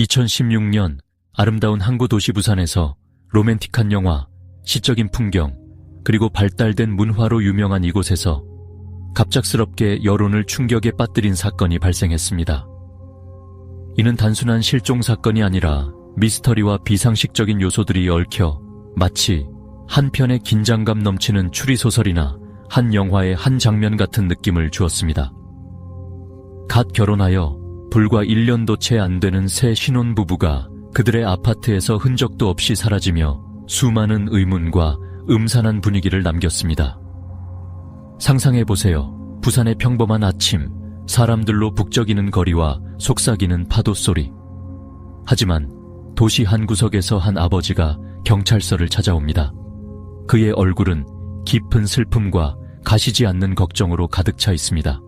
2016년 아름다운 항구 도시 부산에서 로맨틱한 영화, 시적인 풍경, 그리고 발달된 문화로 유명한 이곳에서 갑작스럽게 여론을 충격에 빠뜨린 사건이 발생했습니다. 이는 단순한 실종 사건이 아니라 미스터리와 비상식적인 요소들이 얽혀 마치 한 편의 긴장감 넘치는 추리소설이나 한 영화의 한 장면 같은 느낌을 주었습니다. 갓 결혼하여 불과 1년도 채 안 되는 새 신혼부부가 그들의 아파트에서 흔적도 없이 사라지며 수많은 의문과 음산한 분위기를 남겼습니다. 상상해보세요. 부산의 평범한 아침, 사람들로 북적이는 거리와 속삭이는 파도 소리. 하지만 도시 한 구석에서 한 아버지가 경찰서를 찾아옵니다. 그의 얼굴은 깊은 슬픔과 가시지 않는 걱정으로 가득 차 있습니다.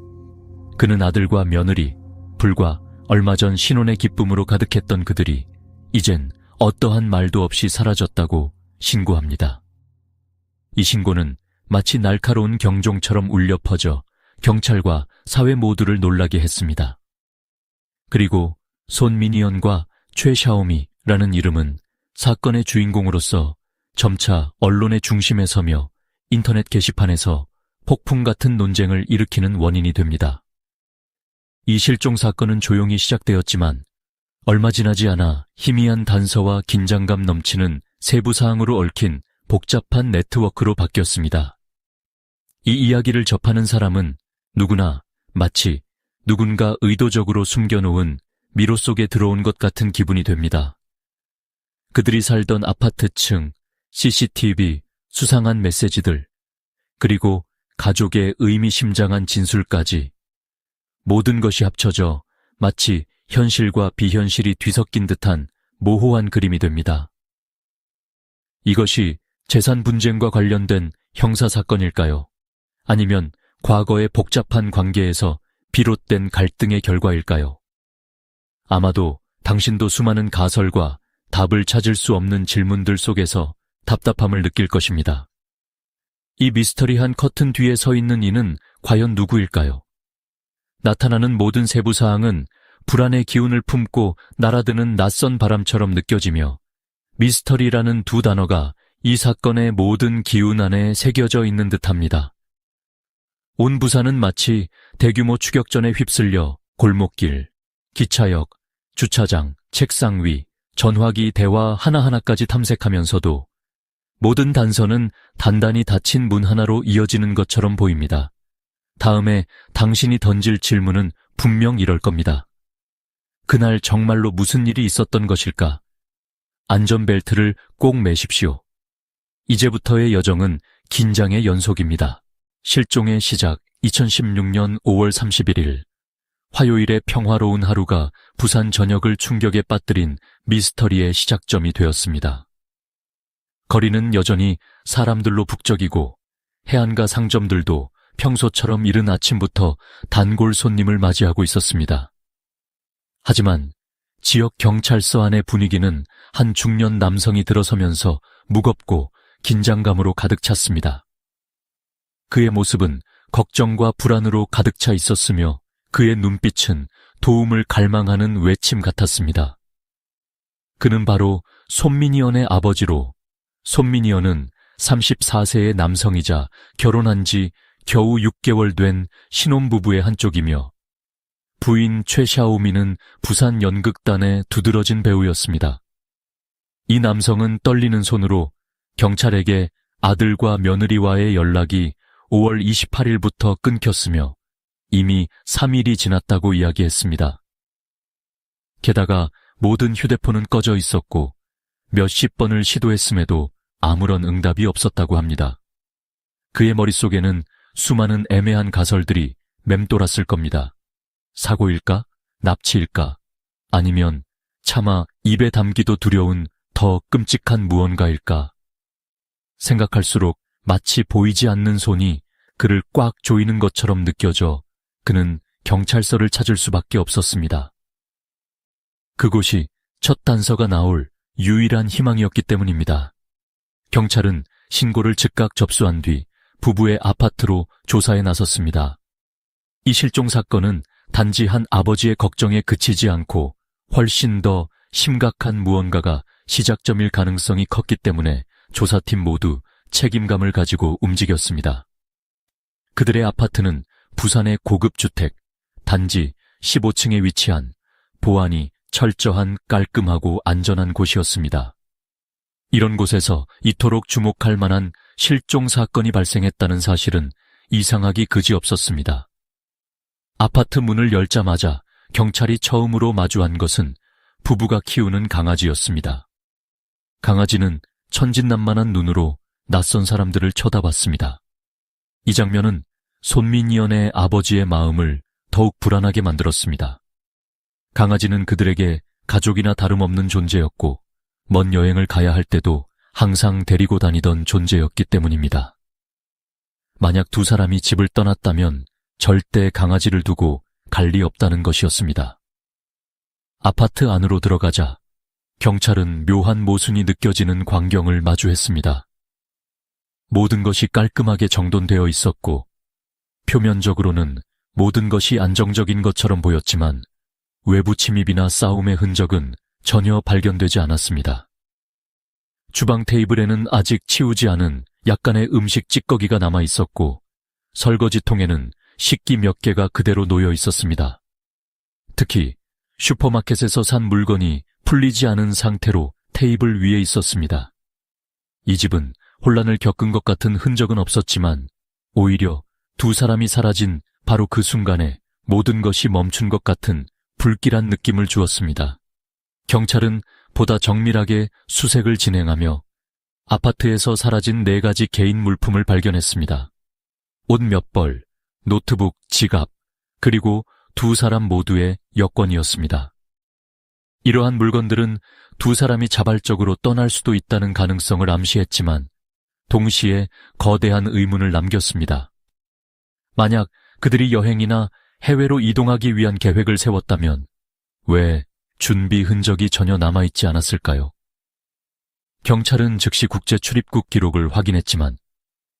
그는 아들과 며느리, 불과 얼마 전 신혼의 기쁨으로 가득했던 그들이 이젠 어떠한 말도 없이 사라졌다고 신고합니다. 이 신고는 마치 날카로운 경종처럼 울려 퍼져 경찰과 사회 모두를 놀라게 했습니다. 그리고 손미니언과 최샤오미라는 이름은 사건의 주인공으로서 점차 언론의 중심에 서며 인터넷 게시판에서 폭풍 같은 논쟁을 일으키는 원인이 됩니다. 이 실종 사건은 조용히 시작되었지만 얼마 지나지 않아 희미한 단서와 긴장감 넘치는 세부 사항으로 얽힌 복잡한 네트워크로 바뀌었습니다. 이 이야기를 접하는 사람은 누구나 마치 누군가 의도적으로 숨겨놓은 미로 속에 들어온 것 같은 기분이 됩니다. 그들이 살던 아파트층, CCTV, 수상한 메시지들, 그리고 가족의 의미심장한 진술까지 모든 것이 합쳐져 마치 현실과 비현실이 뒤섞인 듯한 모호한 그림이 됩니다. 이것이 재산 분쟁과 관련된 형사사건일까요? 아니면 과거의 복잡한 관계에서 비롯된 갈등의 결과일까요? 아마도 당신도 수많은 가설과 답을 찾을 수 없는 질문들 속에서 답답함을 느낄 것입니다. 이 미스터리한 커튼 뒤에 서 있는 이는 과연 누구일까요? 나타나는 모든 세부사항은 불안의 기운을 품고 날아드는 낯선 바람처럼 느껴지며 미스터리라는 두 단어가 이 사건의 모든 기운 안에 새겨져 있는 듯합니다. 온 부산은 마치 대규모 추격전에 휩쓸려 골목길, 기차역, 주차장, 책상 위, 전화기 대화 하나하나까지 탐색하면서도 모든 단서는 단단히 닫힌 문 하나로 이어지는 것처럼 보입니다. 다음에 당신이 던질 질문은 분명 이럴 겁니다. 그날 정말로 무슨 일이 있었던 것일까? 안전벨트를 꼭 매십시오. 이제부터의 여정은 긴장의 연속입니다. 실종의 시작 2016년 5월 31일 화요일의 평화로운 하루가 부산 전역을 충격에 빠뜨린 미스터리의 시작점이 되었습니다. 거리는 여전히 사람들로 북적이고 해안가 상점들도 평소처럼 이른 아침부터 단골 손님을 맞이하고 있었습니다. 하지만 지역 경찰서 안의 분위기는 한 중년 남성이 들어서면서 무겁고 긴장감으로 가득 찼습니다. 그의 모습은 걱정과 불안으로 가득 차 있었으며 그의 눈빛은 도움을 갈망하는 외침 같았습니다. 그는 바로 손미니언의 아버지로 손미니언은 34세의 남성이자 결혼한 지 겨우 6개월 된 신혼부부의 한쪽이며 부인 최샤오미는 부산 연극단의 두드러진 배우였습니다. 이 남성은 떨리는 손으로 경찰에게 아들과 며느리와의 연락이 5월 28일부터 끊겼으며 이미 3일이 지났다고 이야기했습니다. 게다가 모든 휴대폰은 꺼져 있었고 몇십 번을 시도했음에도 아무런 응답이 없었다고 합니다. 그의 머릿속에는 수많은 애매한 가설들이 맴돌았을 겁니다. 사고일까? 납치일까? 아니면 차마 입에 담기도 두려운 더 끔찍한 무언가일까? 생각할수록 마치 보이지 않는 손이 그를 꽉 조이는 것처럼 느껴져 그는 경찰서를 찾을 수밖에 없었습니다. 그곳이 첫 단서가 나올 유일한 희망이었기 때문입니다. 경찰은 신고를 즉각 접수한 뒤 부부의 아파트로 조사에 나섰습니다. 이 실종 사건은 단지 한 아버지의 걱정에 그치지 않고 훨씬 더 심각한 무언가가 시작점일 가능성이 컸기 때문에 조사팀 모두 책임감을 가지고 움직였습니다. 그들의 아파트는 부산의 고급 주택, 단지 15층에 위치한 보안이 철저한 깔끔하고 안전한 곳이었습니다. 이런 곳에서 이토록 주목할 만한 실종 사건이 발생했다는 사실은 이상하기 그지없었습니다. 아파트 문을 열자마자 경찰이 처음으로 마주한 것은 부부가 키우는 강아지였습니다. 강아지는 천진난만한 눈으로 낯선 사람들을 쳐다봤습니다. 이 장면은 손민희연의 아버지의 마음을 더욱 불안하게 만들었습니다. 강아지는 그들에게 가족이나 다름없는 존재였고 먼 여행을 가야 할 때도 항상 데리고 다니던 존재였기 때문입니다. 만약 두 사람이 집을 떠났다면 절대 강아지를 두고 갈 리 없다는 것이었습니다. 아파트 안으로 들어가자 경찰은 묘한 모순이 느껴지는 광경을 마주했습니다. 모든 것이 깔끔하게 정돈되어 있었고 표면적으로는 모든 것이 안정적인 것처럼 보였지만 외부 침입이나 싸움의 흔적은 전혀 발견되지 않았습니다. 주방 테이블에는 아직 치우지 않은 약간의 음식 찌꺼기가 남아 있었고 설거지통에는 식기 몇 개가 그대로 놓여 있었습니다. 특히 슈퍼마켓에서 산 물건이 풀리지 않은 상태로 테이블 위에 있었습니다. 이 집은 혼란을 겪은 것 같은 흔적은 없었지만 오히려 두 사람이 사라진 바로 그 순간에 모든 것이 멈춘 것 같은 불길한 느낌을 주었습니다. 경찰은 보다 정밀하게 수색을 진행하며 아파트에서 사라진 4가지 개인 물품을 발견했습니다. 옷 몇 벌, 노트북, 지갑, 그리고 두 사람 모두의 여권이었습니다. 이러한 물건들은 두 사람이 자발적으로 떠날 수도 있다는 가능성을 암시했지만 동시에 거대한 의문을 남겼습니다. 만약 그들이 여행이나 해외로 이동하기 위한 계획을 세웠다면 왜 준비 흔적이 전혀 남아있지 않았을까요? 경찰은 즉시 국제 출입국 기록을 확인했지만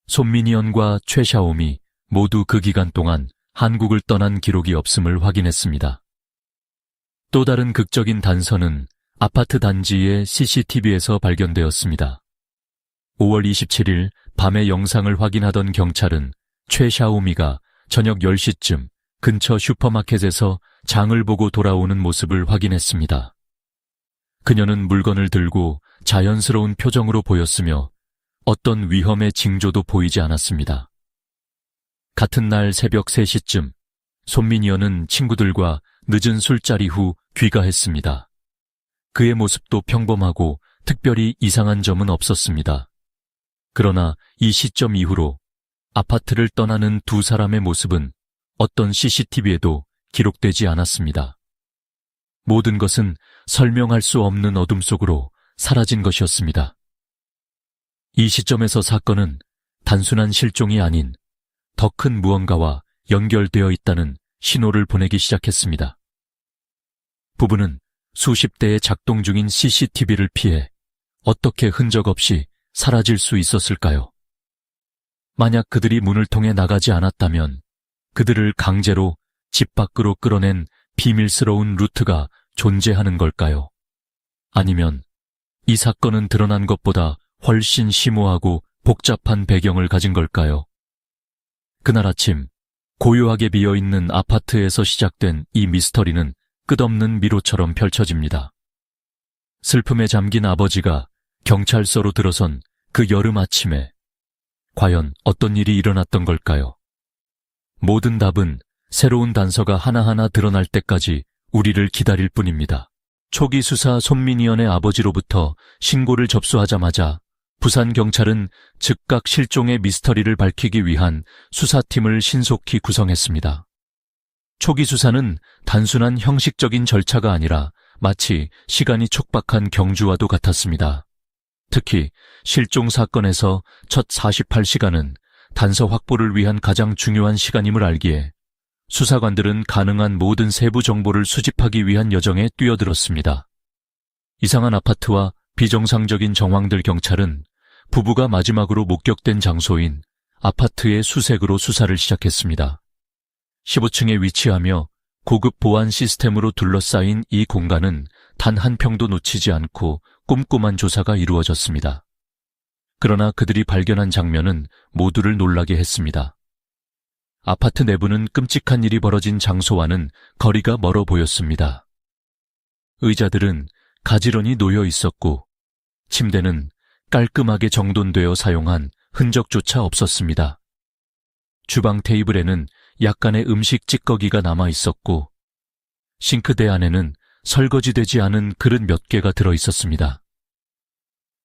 손민희연과 최샤옴이 모두 그 기간 동안 한국을 떠난 기록이 없음을 확인했습니다. 또 다른 극적인 단서는 아파트 단지의 CCTV에서 발견되었습니다. 5월 27일 밤의 영상을 확인하던 경찰은 최샤오미가 저녁 10시쯤 근처 슈퍼마켓에서 장을 보고 돌아오는 모습을 확인했습니다. 그녀는 물건을 들고 자연스러운 표정으로 보였으며 어떤 위험의 징조도 보이지 않았습니다. 같은 날 새벽 3시쯤 손민희연은 친구들과 늦은 술자리 후 귀가했습니다. 그의 모습도 평범하고 특별히 이상한 점은 없었습니다. 그러나 이 시점 이후로 아파트를 떠나는 두 사람의 모습은 어떤 CCTV에도 기록되지 않았습니다. 모든 것은 설명할 수 없는 어둠 속으로 사라진 것이었습니다. 이 시점에서 사건은 단순한 실종이 아닌 더 큰 무언가와 연결되어 있다는 신호를 보내기 시작했습니다. 부부는 수십 대의 작동 중인 CCTV를 피해 어떻게 흔적 없이 사라질 수 있었을까요? 만약 그들이 문을 통해 나가지 않았다면 그들을 강제로 집 밖으로 끌어낸 비밀스러운 루트가 존재하는 걸까요? 아니면 이 사건은 드러난 것보다 훨씬 심오하고 복잡한 배경을 가진 걸까요? 그날 아침 고요하게 비어있는 아파트에서 시작된 이 미스터리는 끝없는 미로처럼 펼쳐집니다. 슬픔에 잠긴 아버지가 경찰서로 들어선 그 여름 아침에 과연 어떤 일이 일어났던 걸까요? 모든 답은 새로운 단서가 하나하나 드러날 때까지 우리를 기다릴 뿐입니다. 초기 수사 손민희연의 아버지로부터 신고를 접수하자마자 부산경찰은 즉각 실종의 미스터리를 밝히기 위한 수사팀을 신속히 구성했습니다. 초기 수사는 단순한 형식적인 절차가 아니라 마치 시간이 촉박한 경주와도 같았습니다. 특히 실종 사건에서 첫 48시간은 단서 확보를 위한 가장 중요한 시간임을 알기에 수사관들은 가능한 모든 세부 정보를 수집하기 위한 여정에 뛰어들었습니다. 이상한 아파트와 비정상적인 정황들 경찰은 부부가 마지막으로 목격된 장소인 아파트의 수색으로 수사를 시작했습니다. 15층에 위치하며 고급 보안 시스템으로 둘러싸인 이 공간은 단 한 평도 놓치지 않고 꼼꼼한 조사가 이루어졌습니다. 그러나 그들이 발견한 장면은 모두를 놀라게 했습니다. 아파트 내부는 끔찍한 일이 벌어진 장소와는 거리가 멀어 보였습니다. 의자들은 가지런히 놓여 있었고 침대는 깔끔하게 정돈되어 사용한 흔적조차 없었습니다. 주방 테이블에는 약간의 음식 찌꺼기가 남아 있었고 싱크대 안에는 설거지되지 않은 그릇 몇 개가 들어 있었습니다.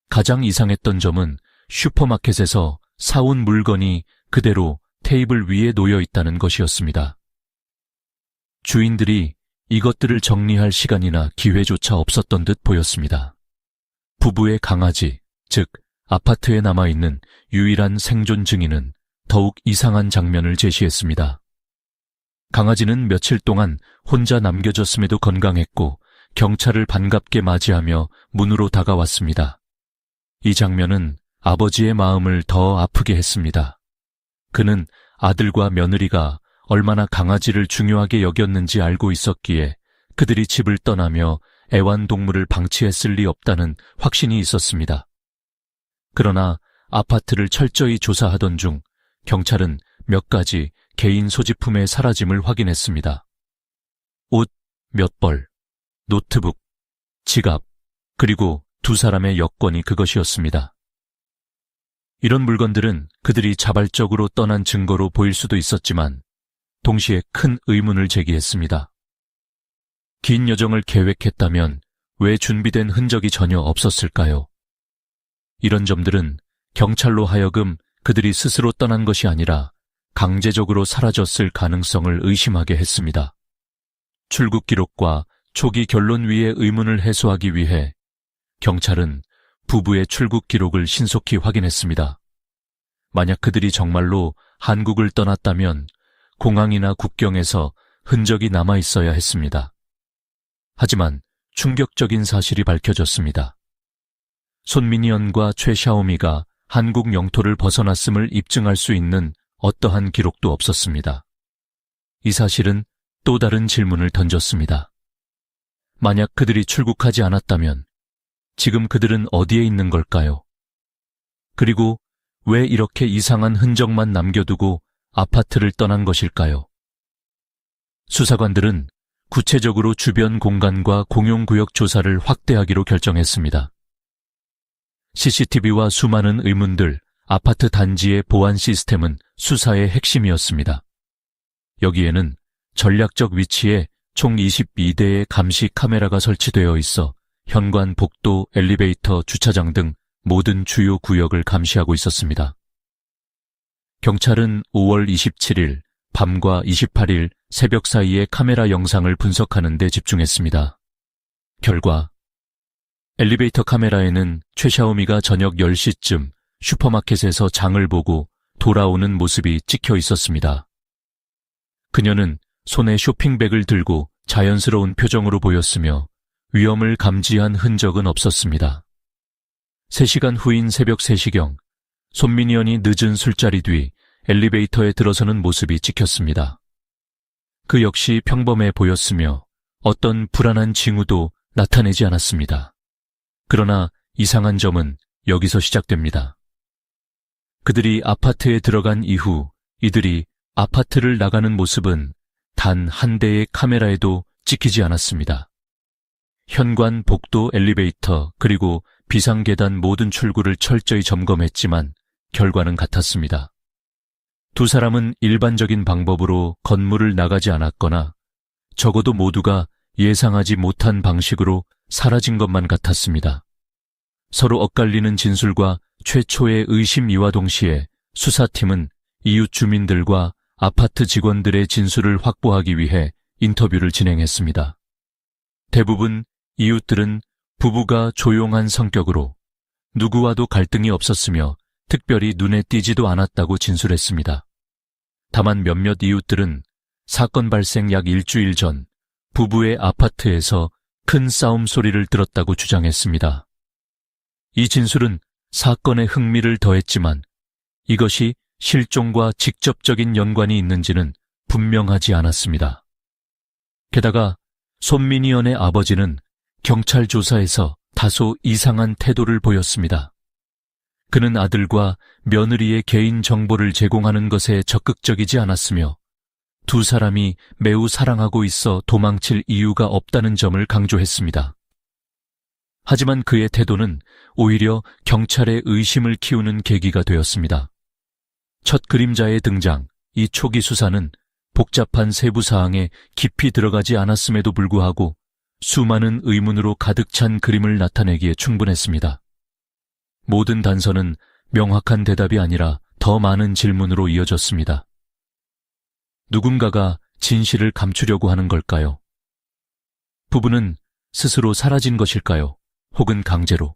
가장 이상했던 점은 슈퍼마켓에서 사온 물건이 그대로 테이블 위에 놓여 있다는 것이었습니다. 주인들이 이것들을 정리할 시간이나 기회조차 없었던 듯 보였습니다. 부부의 강아지, 즉 아파트에 남아있는 유일한 생존 증인은 더욱 이상한 장면을 제시했습니다. 강아지는 며칠 동안 혼자 남겨졌음에도 건강했고 경찰을 반갑게 맞이하며 문으로 다가왔습니다. 이 장면은 아버지의 마음을 더 아프게 했습니다. 그는 아들과 며느리가 얼마나 강아지를 중요하게 여겼는지 알고 있었기에 그들이 집을 떠나며 애완동물을 방치했을 리 없다는 확신이 있었습니다. 그러나 아파트를 철저히 조사하던 중 경찰은 몇 가지 개인 소지품의 사라짐을 확인했습니다. 옷 몇 벌, 노트북, 지갑, 그리고 두 사람의 여권이 그것이었습니다. 이런 물건들은 그들이 자발적으로 떠난 증거로 보일 수도 있었지만 동시에 큰 의문을 제기했습니다. 긴 여정을 계획했다면 왜 준비된 흔적이 전혀 없었을까요? 이런 점들은 경찰로 하여금 그들이 스스로 떠난 것이 아니라 강제적으로 사라졌을 가능성을 의심하게 했습니다. 출국 기록과 초기 결론 위의 의문을 해소하기 위해 경찰은 부부의 출국 기록을 신속히 확인했습니다. 만약 그들이 정말로 한국을 떠났다면 공항이나 국경에서 흔적이 남아 있어야 했습니다. 하지만 충격적인 사실이 밝혀졌습니다. 손민희언과 최샤오미가 한국 영토를 벗어났음을 입증할 수 있는 어떠한 기록도 없었습니다. 이 사실은 또 다른 질문을 던졌습니다. 만약 그들이 출국하지 않았다면 지금 그들은 어디에 있는 걸까요? 그리고 왜 이렇게 이상한 흔적만 남겨두고 아파트를 떠난 것일까요? 수사관들은 구체적으로 주변 공간과 공용구역 조사를 확대하기로 결정했습니다. CCTV와 수많은 의문들, 아파트 단지의 보안 시스템은 수사의 핵심이었습니다. 여기에는 전략적 위치에 총 22대의 감시 카메라가 설치되어 있어 현관, 복도, 엘리베이터, 주차장 등 모든 주요 구역을 감시하고 있었습니다. 경찰은 5월 27일 밤과 28일 새벽 사이의 카메라 영상을 분석하는 데 집중했습니다. 결과 엘리베이터 카메라에는 최샤오미가 저녁 10시쯤 슈퍼마켓에서 장을 보고 돌아오는 모습이 찍혀 있었습니다. 그녀는 손에 쇼핑백을 들고 자연스러운 표정으로 보였으며 위험을 감지한 흔적은 없었습니다. 3시간 후인 새벽 3시경 손민희언이 늦은 술자리 뒤 엘리베이터에 들어서는 모습이 찍혔습니다. 그 역시 평범해 보였으며 어떤 불안한 징후도 나타내지 않았습니다. 그러나 이상한 점은 여기서 시작됩니다. 그들이 아파트에 들어간 이후 이들이 아파트를 나가는 모습은 단 한 대의 카메라에도 찍히지 않았습니다. 현관, 복도, 엘리베이터, 그리고 비상계단 모든 출구를 철저히 점검했지만 결과는 같았습니다. 두 사람은 일반적인 방법으로 건물을 나가지 않았거나 적어도 모두가 예상하지 못한 방식으로 사라진 것만 같았습니다. 서로 엇갈리는 진술과 최초의 의심이와 동시에 수사팀은 이웃 주민들과 아파트 직원들의 진술을 확보하기 위해 인터뷰를 진행했습니다. 대부분 이웃들은 부부가 조용한 성격으로 누구와도 갈등이 없었으며 특별히 눈에 띄지도 않았다고 진술했습니다. 다만 몇몇 이웃들은 사건 발생 약 일주일 전 부부의 아파트에서 큰 싸움 소리를 들었다고 주장했습니다. 이 진술은 사건의 흥미를 더했지만 이것이 실종과 직접적인 연관이 있는지는 분명하지 않았습니다. 게다가 손민희언의 아버지는 경찰 조사에서 다소 이상한 태도를 보였습니다. 그는 아들과 며느리의 개인 정보를 제공하는 것에 적극적이지 않았으며 두 사람이 매우 사랑하고 있어 도망칠 이유가 없다는 점을 강조했습니다. 하지만 그의 태도는 오히려 경찰의 의심을 키우는 계기가 되었습니다. 첫 그림자의 등장, 이 초기 수사는 복잡한 세부 사항에 깊이 들어가지 않았음에도 불구하고 수많은 의문으로 가득 찬 그림을 나타내기에 충분했습니다. 모든 단서는 명확한 대답이 아니라 더 많은 질문으로 이어졌습니다. 누군가가 진실을 감추려고 하는 걸까요? 부부는 스스로 사라진 것일까요? 혹은 강제로?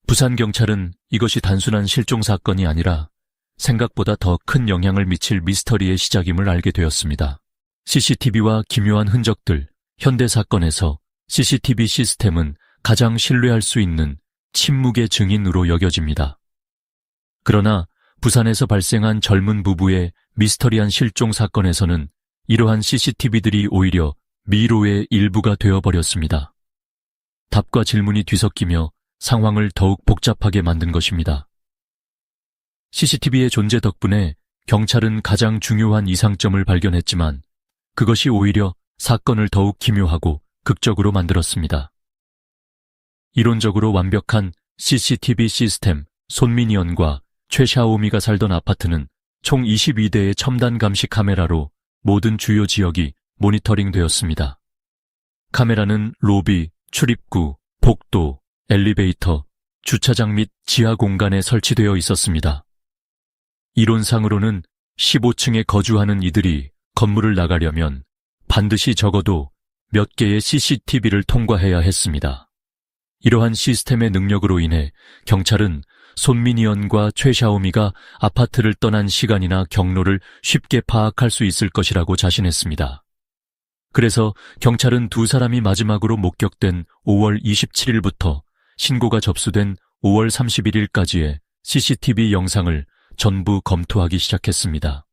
부산경찰은 이것이 단순한 실종 사건이 아니라 생각보다 더 큰 영향을 미칠 미스터리의 시작임을 알게 되었습니다. CCTV와 기묘한 흔적들, 현대 사건에서 CCTV 시스템은 가장 신뢰할 수 있는 침묵의 증인으로 여겨집니다. 그러나 부산에서 발생한 젊은 부부의 미스터리한 실종 사건에서는 이러한 CCTV들이 오히려 미로의 일부가 되어버렸습니다. 답과 질문이 뒤섞이며 상황을 더욱 복잡하게 만든 것입니다. CCTV의 존재 덕분에 경찰은 가장 중요한 이상점을 발견했지만 그것이 오히려 사건을 더욱 기묘하고 극적으로 만들었습니다. 이론적으로 완벽한 CCTV 시스템 손미니언과 최샤오미가 살던 아파트는 총 22대의 첨단 감시 카메라로 모든 주요 지역이 모니터링되었습니다. 카메라는 로비, 출입구, 복도, 엘리베이터, 주차장 및 지하 공간에 설치되어 있었습니다. 이론상으로는 15층에 거주하는 이들이 건물을 나가려면 반드시 적어도 몇 개의 CCTV를 통과해야 했습니다. 이러한 시스템의 능력으로 인해 경찰은 손미니언과 최샤오미가 아파트를 떠난 시간이나 경로를 쉽게 파악할 수 있을 것이라고 자신했습니다. 그래서 경찰은 두 사람이 마지막으로 목격된 5월 27일부터 신고가 접수된 5월 31일까지의 CCTV 영상을 전부 검토하기 시작했습니다.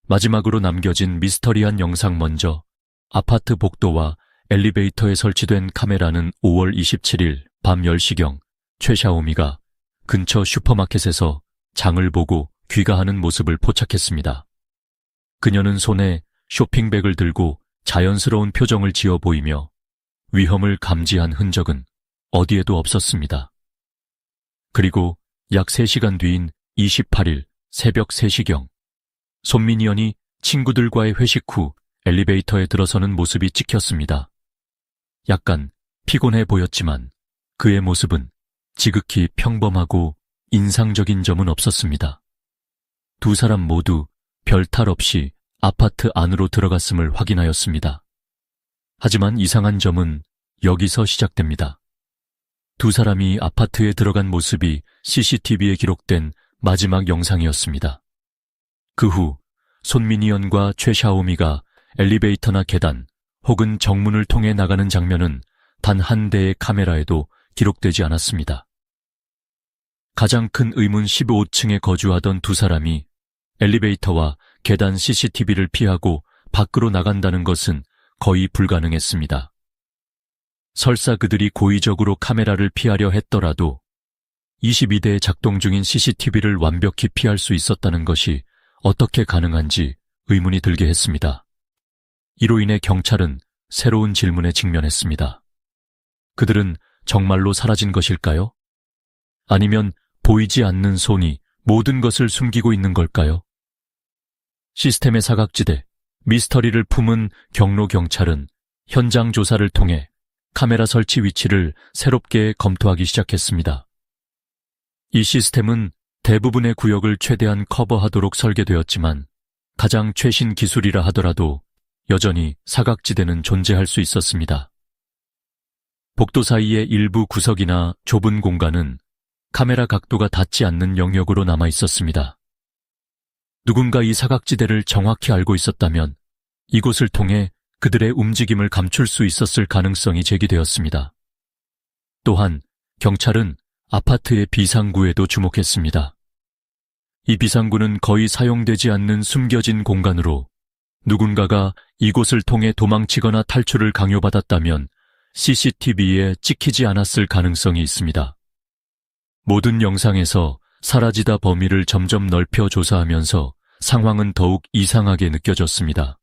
마지막으로 남겨진 미스터리한 영상 먼저 아파트 복도와 엘리베이터에 설치된 카메라는 5월 27일 밤 10시경 최샤오미가 근처 슈퍼마켓에서 장을 보고 귀가하는 모습을 포착했습니다. 그녀는 손에 쇼핑백을 들고 자연스러운 표정을 지어 보이며 위험을 감지한 흔적은 어디에도 없었습니다. 그리고 약 3시간 뒤인 28일 새벽 3시경 손미니언이 친구들과의 회식 후 엘리베이터에 들어서는 모습이 찍혔습니다. 약간 피곤해 보였지만 그의 모습은 지극히 평범하고 인상적인 점은 없었습니다. 두 사람 모두 별탈 없이 아파트 안으로 들어갔음을 확인하였습니다. 하지만 이상한 점은 여기서 시작됩니다. 두 사람이 아파트에 들어간 모습이 CCTV에 기록된 마지막 영상이었습니다. 그 후 손미니언과 최샤오미가 엘리베이터나 계단 혹은 정문을 통해 나가는 장면은 단 한 대의 카메라에도 기록되지 않았습니다. 가장 큰 의문 15층에 거주하던 두 사람이 엘리베이터와 계단 CCTV를 피하고 밖으로 나간다는 것은 거의 불가능했습니다. 설사 그들이 고의적으로 카메라를 피하려 했더라도 22대에 작동 중인 CCTV를 완벽히 피할 수 있었다는 것이 어떻게 가능한지 의문이 들게 했습니다. 이로 인해 경찰은 새로운 질문에 직면했습니다. 그들은 정말로 사라진 것일까요? 아니면 보이지 않는 손이 모든 것을 숨기고 있는 걸까요? 시스템의 사각지대, 미스터리를 품은 경로경찰은 현장 조사를 통해 카메라 설치 위치를 새롭게 검토하기 시작했습니다. 이 시스템은 대부분의 구역을 최대한 커버하도록 설계되었지만 가장 최신 기술이라 하더라도 여전히 사각지대는 존재할 수 있었습니다. 복도 사이의 일부 구석이나 좁은 공간은 카메라 각도가 닿지 않는 영역으로 남아 있었습니다. 누군가 이 사각지대를 정확히 알고 있었다면 이곳을 통해 그들의 움직임을 감출 수 있었을 가능성이 제기되었습니다. 또한 경찰은 아파트의 비상구에도 주목했습니다. 이 비상구는 거의 사용되지 않는 숨겨진 공간으로 누군가가 이곳을 통해 도망치거나 탈출을 강요받았다면 CCTV에 찍히지 않았을 가능성이 있습니다. 모든 영상에서 사라지다 범위를 점점 넓혀 조사하면서 상황은 더욱 이상하게 느껴졌습니다.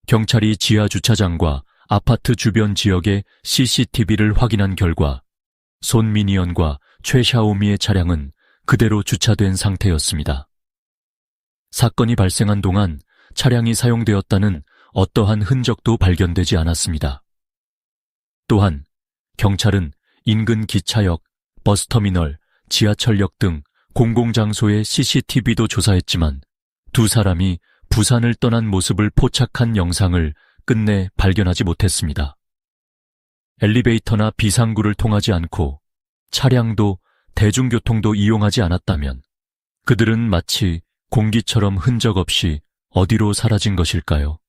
경찰이 지하 주차장과 아파트 주변 지역의 CCTV를 확인한 결과 손미니언과 최샤오미의 차량은 그대로 주차된 상태였습니다. 사건이 발생한 동안 차량이 사용되었다는 어떠한 흔적도 발견되지 않았습니다. 또한 경찰은 인근 기차역, 버스터미널, 지하철역 등 공공장소의 CCTV도 조사했지만 두 사람이 부산을 떠난 모습을 포착한 영상을 끝내 발견하지 못했습니다. 엘리베이터나 비상구를 통하지 않고 차량도 대중교통도 이용하지 않았다면 그들은 마치 공기처럼 흔적 없이 어디로 사라진 것일까요?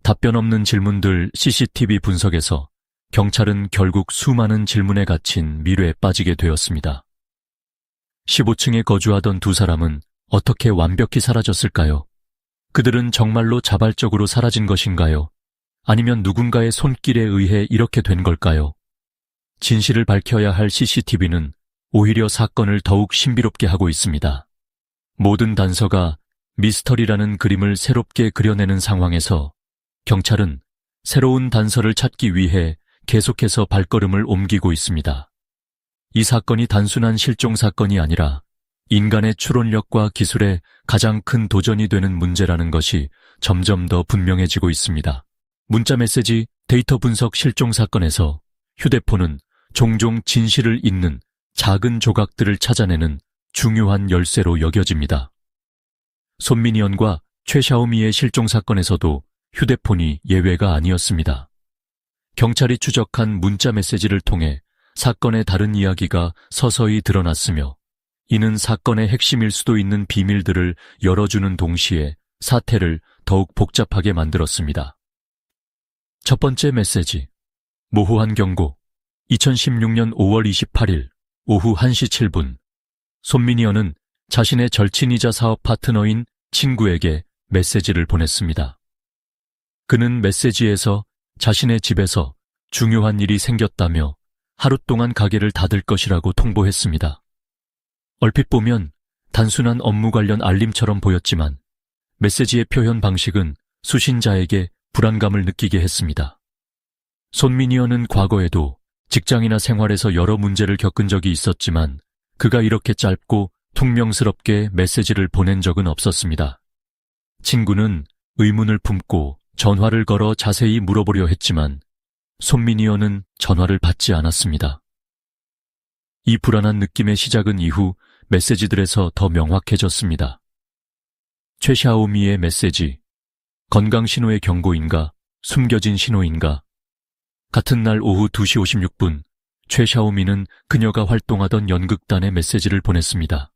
답변 없는 질문들 CCTV 분석에서 경찰은 결국 수많은 질문에 갇힌 미래에 빠지게 되었습니다. 15층에 거주하던 두 사람은 어떻게 완벽히 사라졌을까요? 그들은 정말로 자발적으로 사라진 것인가요? 아니면 누군가의 손길에 의해 이렇게 된 걸까요? 진실을 밝혀야 할 CCTV는 오히려 사건을 더욱 신비롭게 하고 있습니다. 모든 단서가 미스터리라는 그림을 새롭게 그려내는 상황에서 경찰은 새로운 단서를 찾기 위해 계속해서 발걸음을 옮기고 있습니다. 이 사건이 단순한 실종 사건이 아니라 인간의 추론력과 기술에 가장 큰 도전이 되는 문제라는 것이 점점 더 분명해지고 있습니다. 문자메시지 데이터 분석 실종 사건에서 휴대폰은 종종 진실을 잇는 작은 조각들을 찾아내는 중요한 열쇠로 여겨집니다. 손미니언과 최샤오미의 실종 사건에서도 휴대폰이 예외가 아니었습니다. 경찰이 추적한 문자 메시지를 통해 사건의 다른 이야기가 서서히 드러났으며 이는 사건의 핵심일 수도 있는 비밀들을 열어주는 동시에 사태를 더욱 복잡하게 만들었습니다. 첫 번째 메시지, 모호한 경고. 2016년 5월 28일 오후 1시 7분 손미니언은 자신의 절친이자 사업 파트너인 친구에게 메시지를 보냈습니다. 그는 메시지에서 자신의 집에서 중요한 일이 생겼다며 하루 동안 가게를 닫을 것이라고 통보했습니다. 얼핏 보면 단순한 업무 관련 알림처럼 보였지만 메시지의 표현 방식은 수신자에게 불안감을 느끼게 했습니다. 손미니언은 과거에도 직장이나 생활에서 여러 문제를 겪은 적이 있었지만 그가 이렇게 짧고 퉁명스럽게 메시지를 보낸 적은 없었습니다. 친구는 의문을 품고 전화를 걸어 자세히 물어보려 했지만 손미니언은 전화를 받지 않았습니다. 이 불안한 느낌의 시작은 이후 메시지들에서 더 명확해졌습니다. 최샤오미의 메시지, 건강 신호의 경고인가, 숨겨진 신호인가. 같은 날 오후 2시 56분, 최샤오미는 그녀가 활동하던 연극단에 메시지를 보냈습니다.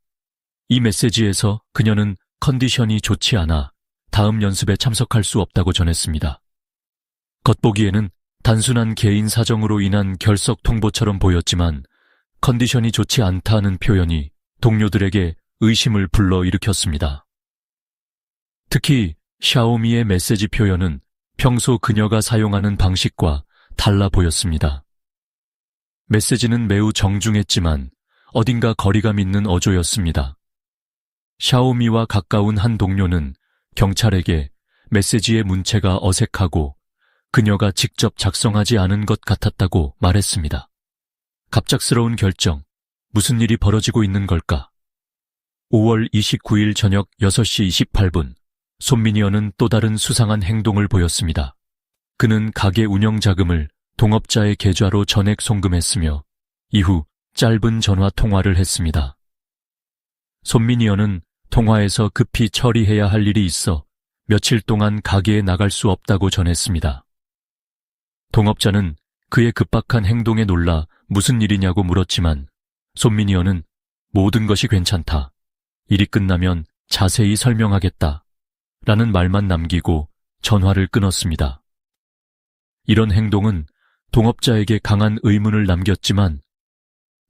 이 메시지에서 그녀는 컨디션이 좋지 않아 다음 연습에 참석할 수 없다고 전했습니다. 겉보기에는 단순한 개인 사정으로 인한 결석 통보처럼 보였지만 컨디션이 좋지 않다는 표현이 동료들에게 의심을 불러일으켰습니다. 특히 샤오미의 메시지 표현은 평소 그녀가 사용하는 방식과 달라 보였습니다. 메시지는 매우 정중했지만 어딘가 거리감 있는 어조였습니다. 샤오미와 가까운 한 동료는 경찰에게 메시지의 문체가 어색하고 그녀가 직접 작성하지 않은 것 같았다고 말했습니다. 갑작스러운 결정, 무슨 일이 벌어지고 있는 걸까? 5월 29일 저녁 6시 28분, 손미니언은 또 다른 수상한 행동을 보였습니다. 그는 가게 운영 자금을 동업자의 계좌로 전액 송금했으며 이후 짧은 전화 통화를 했습니다. 손미니언은 통화에서 급히 처리해야 할 일이 있어 며칠 동안 가게에 나갈 수 없다고 전했습니다. 동업자는 그의 급박한 행동에 놀라 무슨 일이냐고 물었지만 손미니언은 모든 것이 괜찮다. 일이 끝나면 자세히 설명하겠다. 라는 말만 남기고 전화를 끊었습니다. 이런 행동은 동업자에게 강한 의문을 남겼지만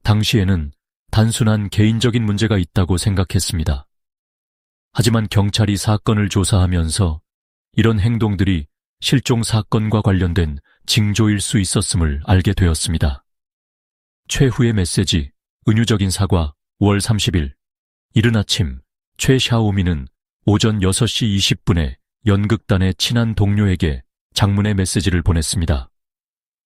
당시에는 단순한 개인적인 문제가 있다고 생각했습니다. 하지만 경찰이 사건을 조사하면서 이런 행동들이 실종 사건과 관련된 징조일 수 있었음을 알게 되었습니다. 최후의 메시지, 은유적인 사과, 5월 30일. 이른 아침, 최 샤오미는 오전 6시 20분에 연극단의 친한 동료에게 장문의 메시지를 보냈습니다.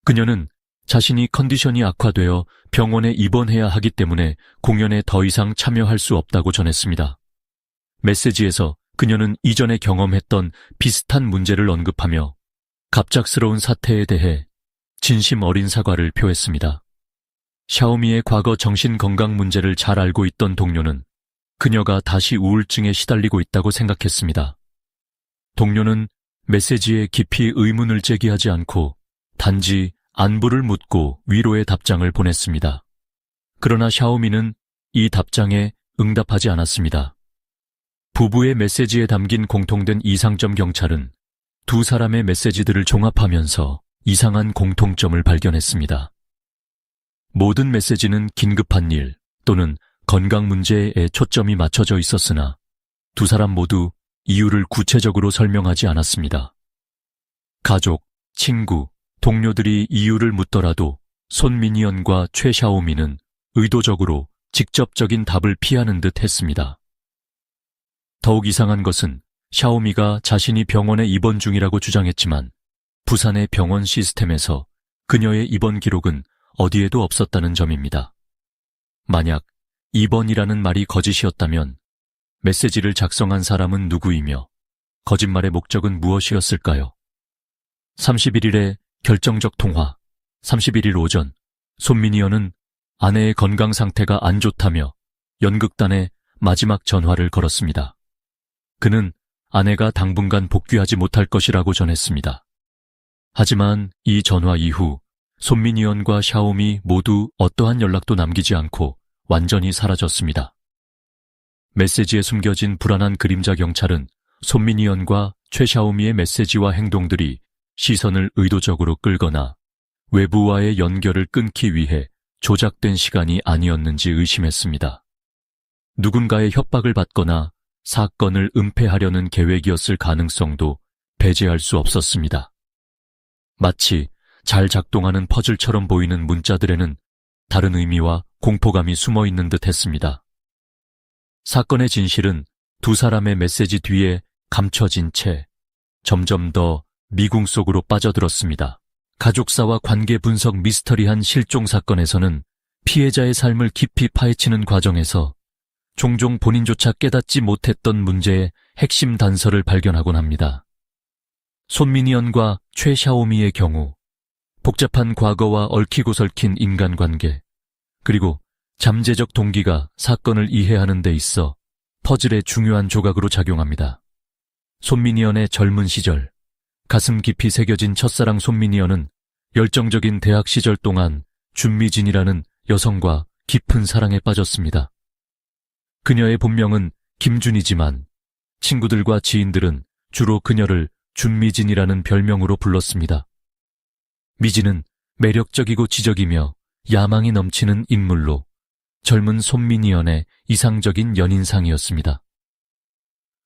그녀는 자신이 컨디션이 악화되어 병원에 입원해야 하기 때문에 공연에 더 이상 참여할 수 없다고 전했습니다. 메시지에서 그녀는 이전에 경험했던 비슷한 문제를 언급하며 갑작스러운 사태에 대해 진심 어린 사과를 표했습니다. 샤오미의 과거 정신건강 문제를 잘 알고 있던 동료는 그녀가 다시 우울증에 시달리고 있다고 생각했습니다. 동료는 메시지에 깊이 의문을 제기하지 않고 단지 안부를 묻고 위로의 답장을 보냈습니다. 그러나 샤오미는 이 답장에 응답하지 않았습니다. 부부의 메시지에 담긴 공통된 이상점 경찰은 두 사람의 메시지들을 종합하면서 이상한 공통점을 발견했습니다. 모든 메시지는 긴급한 일 또는 건강 문제에 초점이 맞춰져 있었으나 두 사람 모두 이유를 구체적으로 설명하지 않았습니다. 가족, 친구, 동료들이 이유를 묻더라도 손미니언과 최 샤오미는 의도적으로 직접적인 답을 피하는 듯 했습니다. 더욱 이상한 것은 샤오미가 자신이 병원에 입원 중이라고 주장했지만 부산의 병원 시스템에서 그녀의 입원 기록은 어디에도 없었다는 점입니다. 만약 입원이라는 말이 거짓이었다면 메시지를 작성한 사람은 누구이며 거짓말의 목적은 무엇이었을까요? 31일의 결정적 통화. 31일 오전, 손미니언은 아내의 건강 상태가 안 좋다며 연극단에 마지막 전화를 걸었습니다. 그는 아내가 당분간 복귀하지 못할 것이라고 전했습니다. 하지만 이 전화 이후 손미니언과 샤오미 모두 어떠한 연락도 남기지 않고 완전히 사라졌습니다. 메시지에 숨겨진 불안한 그림자 경찰은 손미니언과 최 샤오미의 메시지와 행동들이 시선을 의도적으로 끌거나 외부와의 연결을 끊기 위해 조작된 시간이 아니었는지 의심했습니다. 누군가의 협박을 받거나 사건을 은폐하려는 계획이었을 가능성도 배제할 수 없었습니다. 마치 잘 작동하는 퍼즐처럼 보이는 문자들에는 다른 의미와 공포감이 숨어 있는 듯 했습니다. 사건의 진실은 두 사람의 메시지 뒤에 감춰진 채 점점 더 미궁 속으로 빠져들었습니다. 가족사와 관계 분석 미스터리한 실종 사건에서는 피해자의 삶을 깊이 파헤치는 과정에서 종종 본인조차 깨닫지 못했던 문제의 핵심 단서를 발견하곤 합니다. 손미니언과 최 샤오미의 경우 복잡한 과거와 얽히고 설킨 인간관계 그리고 잠재적 동기가 사건을 이해하는 데 있어 퍼즐의 중요한 조각으로 작용합니다. 손미니언의 젊은 시절, 가슴 깊이 새겨진 첫사랑 손미니언은 열정적인 대학 시절 동안 준미진이라는 여성과 깊은 사랑에 빠졌습니다. 그녀의 본명은 김준이지만 친구들과 지인들은 주로 그녀를 준미진이라는 별명으로 불렀습니다. 미진은 매력적이고 지적이며 야망이 넘치는 인물로 젊은 손미니언의 이상적인 연인상이었습니다.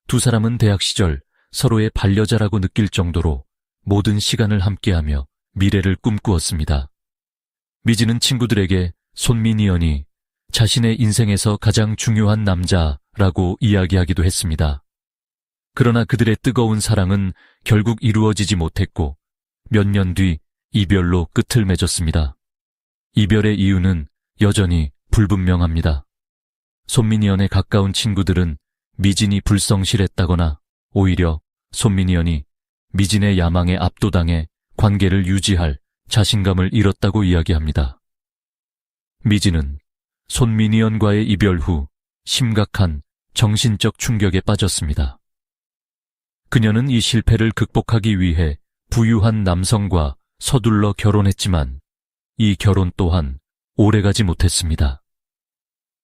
두 사람은 대학 시절 서로의 반려자라고 느낄 정도로 모든 시간을 함께하며 미래를 꿈꾸었습니다. 미진은 친구들에게 손미니언이 자신의 인생에서 가장 중요한 남자라고 이야기하기도 했습니다. 그러나 그들의 뜨거운 사랑은 결국 이루어지지 못했고 몇 년 뒤 이별로 끝을 맺었습니다. 이별의 이유는 여전히 불분명합니다. 손미니언의 가까운 친구들은 미진이 불성실했다거나 오히려 손미니언이 미진의 야망에 압도당해 관계를 유지할 자신감을 잃었다고 이야기합니다. 미진은 손미니언과의 이별 후 심각한 정신적 충격에 빠졌습니다. 그녀는 이 실패를 극복하기 위해 부유한 남성과 서둘러 결혼했지만 이 결혼 또한 오래가지 못했습니다.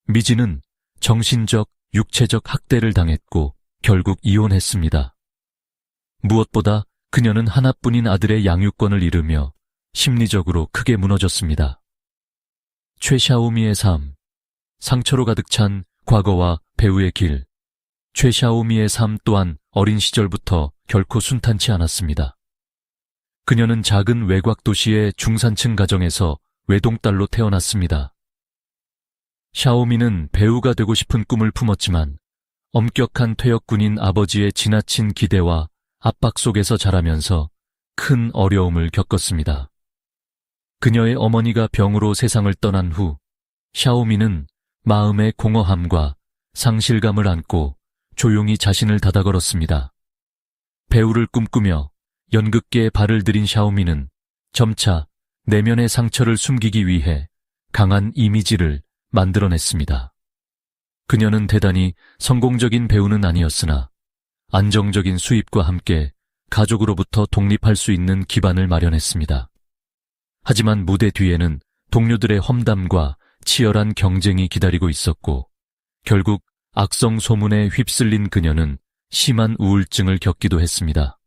미진은 정신적, 육체적 학대를 당했고 결국 이혼했습니다. 무엇보다 그녀는 하나뿐인 아들의 양육권을 잃으며 심리적으로 크게 무너졌습니다. 최 샤오미의 삶, 상처로 가득 찬 과거와 배우의 길. 최 샤오미의 삶 또한 어린 시절부터 결코 순탄치 않았습니다. 그녀는 작은 외곽 도시의 중산층 가정에서 외동딸로 태어났습니다. 샤오미는 배우가 되고 싶은 꿈을 품었지만 엄격한 퇴역군인 아버지의 지나친 기대와 압박 속에서 자라면서 큰 어려움을 겪었습니다. 그녀의 어머니가 병으로 세상을 떠난 후 샤오미는 마음의 공허함과 상실감을 안고 조용히 자신을 닫아걸었습니다. 배우를 꿈꾸며 연극계에 발을 들인 샤오미는 점차 내면의 상처를 숨기기 위해 강한 이미지를 만들어냈습니다. 그녀는 대단히 성공적인 배우는 아니었으나 안정적인 수입과 함께 가족으로부터 독립할 수 있는 기반을 마련했습니다. 하지만 무대 뒤에는 동료들의 험담과 치열한 경쟁이 기다리고 있었고 결국 악성 소문에 휩쓸린 그녀는 심한 우울증을 겪기도 했습니다.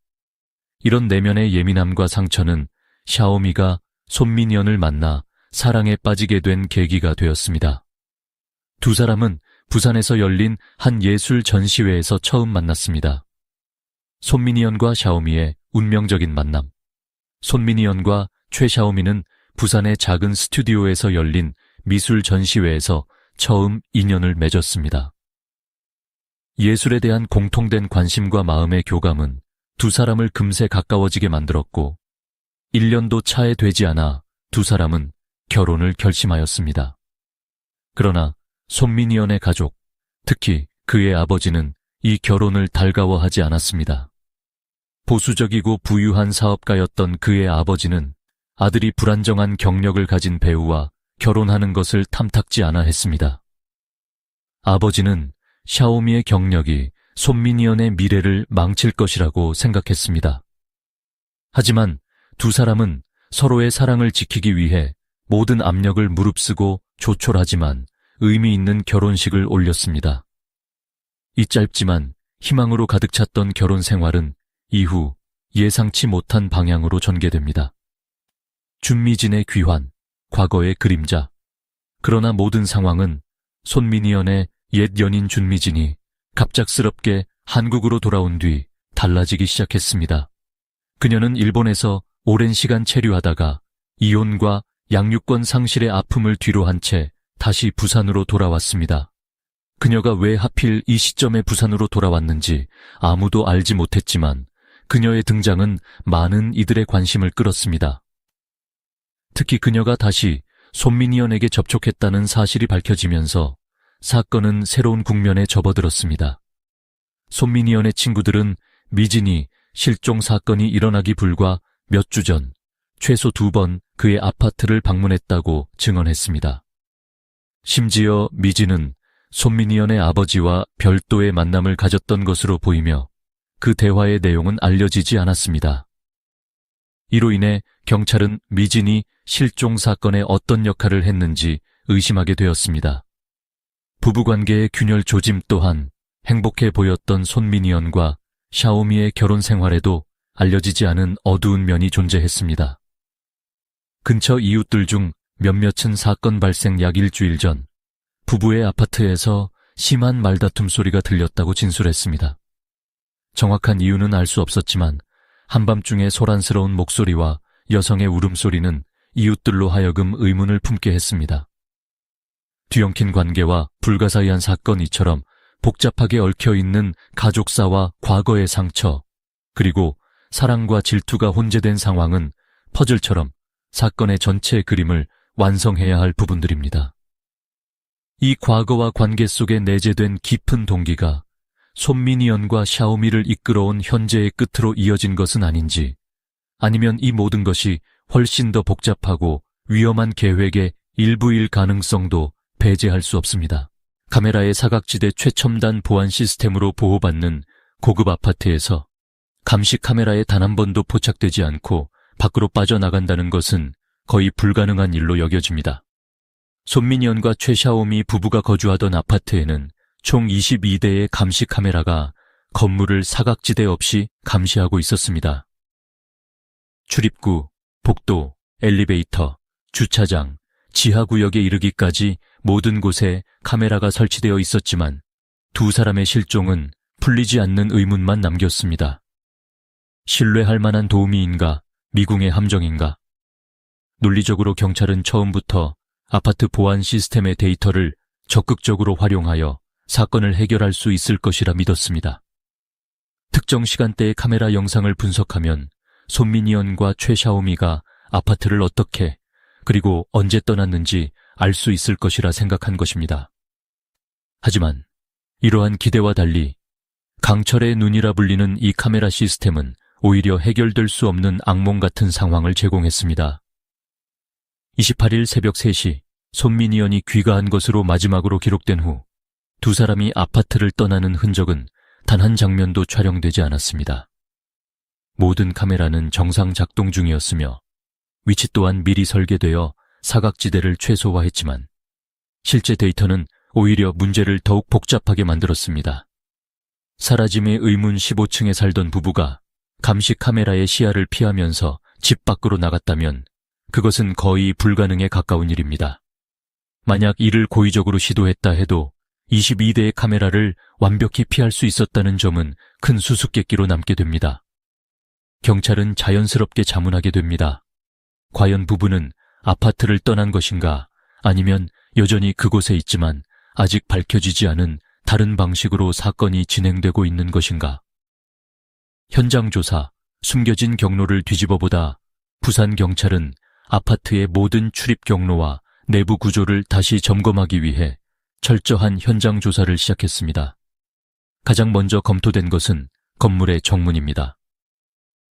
이런 내면의 예민함과 상처는 샤오미가 손민현을 만나 사랑에 빠지게 된 계기가 되었습니다. 두 사람은 부산에서 열린 한 예술 전시회에서 처음 만났습니다. 손민현과 샤오미의 운명적인 만남. 손민현과 최샤오미는 부산의 작은 스튜디오에서 열린 미술 전시회에서 처음 인연을 맺었습니다. 예술에 대한 공통된 관심과 마음의 교감은 두 사람을 금세 가까워지게 만들었고 1년도 차에 되지 않아 두 사람은 결혼을 결심하였습니다. 그러나 손민현의 가족, 특히 그의 아버지는 이 결혼을 달가워하지 않았습니다. 보수적이고 부유한 사업가였던 그의 아버지는 아들이 불안정한 경력을 가진 배우와 결혼하는 것을 탐탁지 않아 했습니다. 아버지는 샤오미의 경력이 손민현의 미래를 망칠 것이라고 생각했습니다. 하지만 두 사람은 서로의 사랑을 지키기 위해 모든 압력을 무릅쓰고 조촐하지만 의미 있는 결혼식을 올렸습니다. 이 짧지만 희망으로 가득 찼던 결혼 생활은 이후 예상치 못한 방향으로 전개됩니다. 준미진의 귀환, 과거의 그림자. 그러나 모든 상황은 손민현의 옛 연인 준미진이 갑작스럽게 한국으로 돌아온 뒤 달라지기 시작했습니다. 그녀는 일본에서 오랜 시간 체류하다가 이혼과 양육권 상실의 아픔을 뒤로 한 채 다시 부산으로 돌아왔습니다. 그녀가 왜 하필 이 시점에 부산으로 돌아왔는지 아무도 알지 못했지만 그녀의 등장은 많은 이들의 관심을 끌었습니다. 특히 그녀가 다시 손민현에게 접촉했다는 사실이 밝혀지면서 사건은 새로운 국면에 접어들었습니다. 손민현의 친구들은 미진이 실종 사건이 일어나기 불과 몇 주 전 최소 2번 그의 아파트를 방문했다고 증언했습니다. 심지어 미진은 손민현의 아버지와 별도의 만남을 가졌던 것으로 보이며 그 대화의 내용은 알려지지 않았습니다. 이로 인해 경찰은 미진이 실종 사건에 어떤 역할을 했는지 의심하게 되었습니다. 부부관계의 균열 조짐 또한 행복해 보였던 손민현과 샤오미의 결혼 생활에도 알려지지 않은 어두운 면이 존재했습니다. 근처 이웃들 중 몇몇은 사건 발생 약 일주일 전 부부의 아파트에서 심한 말다툼 소리가 들렸다고 진술했습니다. 정확한 이유는 알 수 없었지만 한밤중의 소란스러운 목소리와 여성의 울음소리는 이웃들로 하여금 의문을 품게 했습니다. 뒤엉킨 관계와 불가사의한 사건이처럼 복잡하게 얽혀있는 가족사와 과거의 상처, 그리고 사랑과 질투가 혼재된 상황은 퍼즐처럼 사건의 전체 그림을 완성해야 할 부분들입니다. 이 과거와 관계 속에 내재된 깊은 동기가 손민현과 샤오미를 이끌어온 현재의 끝으로 이어진 것은 아닌지, 아니면 이 모든 것이 훨씬 더 복잡하고 위험한 계획의 일부일 가능성도 배제할 수 없습니다. 카메라의 사각지대 최첨단 보안 시스템으로 보호받는 고급 아파트에서 감시 카메라에 단 한 번도 포착되지 않고 밖으로 빠져나간다는 것은 거의 불가능한 일로 여겨집니다. 손민현과 최샤오미 부부가 거주하던 아파트에는 총 22대의 감시 카메라가 건물을 사각지대 없이 감시하고 있었습니다. 출입구, 복도, 엘리베이터, 주차장, 지하구역에 이르기까지 모든 곳에 카메라가 설치되어 있었지만 두 사람의 실종은 풀리지 않는 의문만 남겼습니다. 신뢰할 만한 도우미인가 미궁의 함정인가? 논리적으로 경찰은 처음부터 아파트 보안 시스템의 데이터를 적극적으로 활용하여 사건을 해결할 수 있을 것이라 믿었습니다. 특정 시간대의 카메라 영상을 분석하면 손민희언과 최샤오미가 아파트를 어떻게 그리고 언제 떠났는지 알 수 있을 것이라 생각한 것입니다. 하지만 이러한 기대와 달리 강철의 눈이라 불리는 이 카메라 시스템은 오히려 해결될 수 없는 악몽 같은 상황을 제공했습니다. 28일 새벽 3시 손민희언이 귀가한 것으로 마지막으로 기록된 후 두 사람이 아파트를 떠나는 흔적은 단 한 장면도 촬영되지 않았습니다. 모든 카메라는 정상 작동 중이었으며 위치 또한 미리 설계되어 사각지대를 최소화했지만 실제 데이터는 오히려 문제를 더욱 복잡하게 만들었습니다. 사라짐의 의문 15층에 살던 부부가 감시 카메라의 시야를 피하면서 집 밖으로 나갔다면 그것은 거의 불가능에 가까운 일입니다. 만약 이를 고의적으로 시도했다 해도 22대의 카메라를 완벽히 피할 수 있었다는 점은 큰 수수께끼로 남게 됩니다. 경찰은 자연스럽게 자문하게 됩니다. 과연 부부는 아파트를 떠난 것인가 아니면 여전히 그곳에 있지만 아직 밝혀지지 않은 다른 방식으로 사건이 진행되고 있는 것인가? 현장 조사, 숨겨진 경로를 뒤집어보다 부산 경찰은 아파트의 모든 출입 경로와 내부 구조를 다시 점검하기 위해 철저한 현장 조사를 시작했습니다. 가장 먼저 검토된 것은 건물의 정문입니다.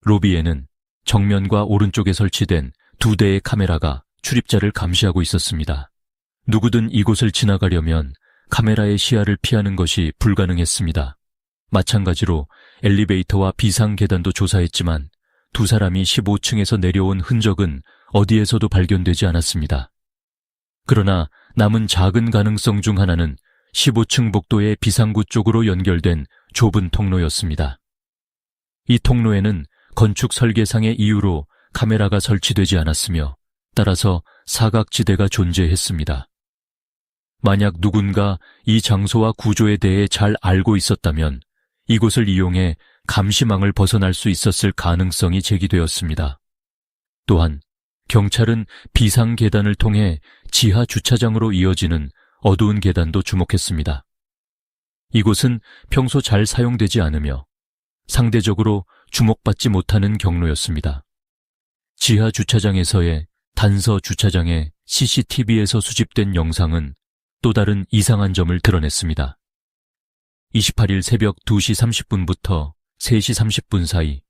로비에는 정면과 오른쪽에 설치된 2대의 카메라가 출입자를 감시하고 있었습니다. 누구든 이곳을 지나가려면 카메라의 시야를 피하는 것이 불가능했습니다. 마찬가지로 엘리베이터와 비상계단도 조사했지만 두 사람이 15층에서 내려온 흔적은 어디에서도 발견되지 않았습니다. 그러나 남은 작은 가능성 중 하나는 15층 복도의 비상구 쪽으로 연결된 좁은 통로였습니다. 이 통로에는 건축 설계상의 이유로 카메라가 설치되지 않았으며 따라서 사각지대가 존재했습니다. 만약 누군가 이 장소와 구조에 대해 잘 알고 있었다면 이곳을 이용해 감시망을 벗어날 수 있었을 가능성이 제기되었습니다. 또한 경찰은 비상 계단을 통해 지하 주차장으로 이어지는 어두운 계단도 주목했습니다. 이곳은 평소 잘 사용되지 않으며 상대적으로 주목받지 못하는 경로였습니다. 지하 주차장에서의 단서 주차장의 CCTV에서 수집된 영상은 또 다른 이상한 점을 드러냈습니다. 28일 새벽 2시 30분부터 3시 30분 사이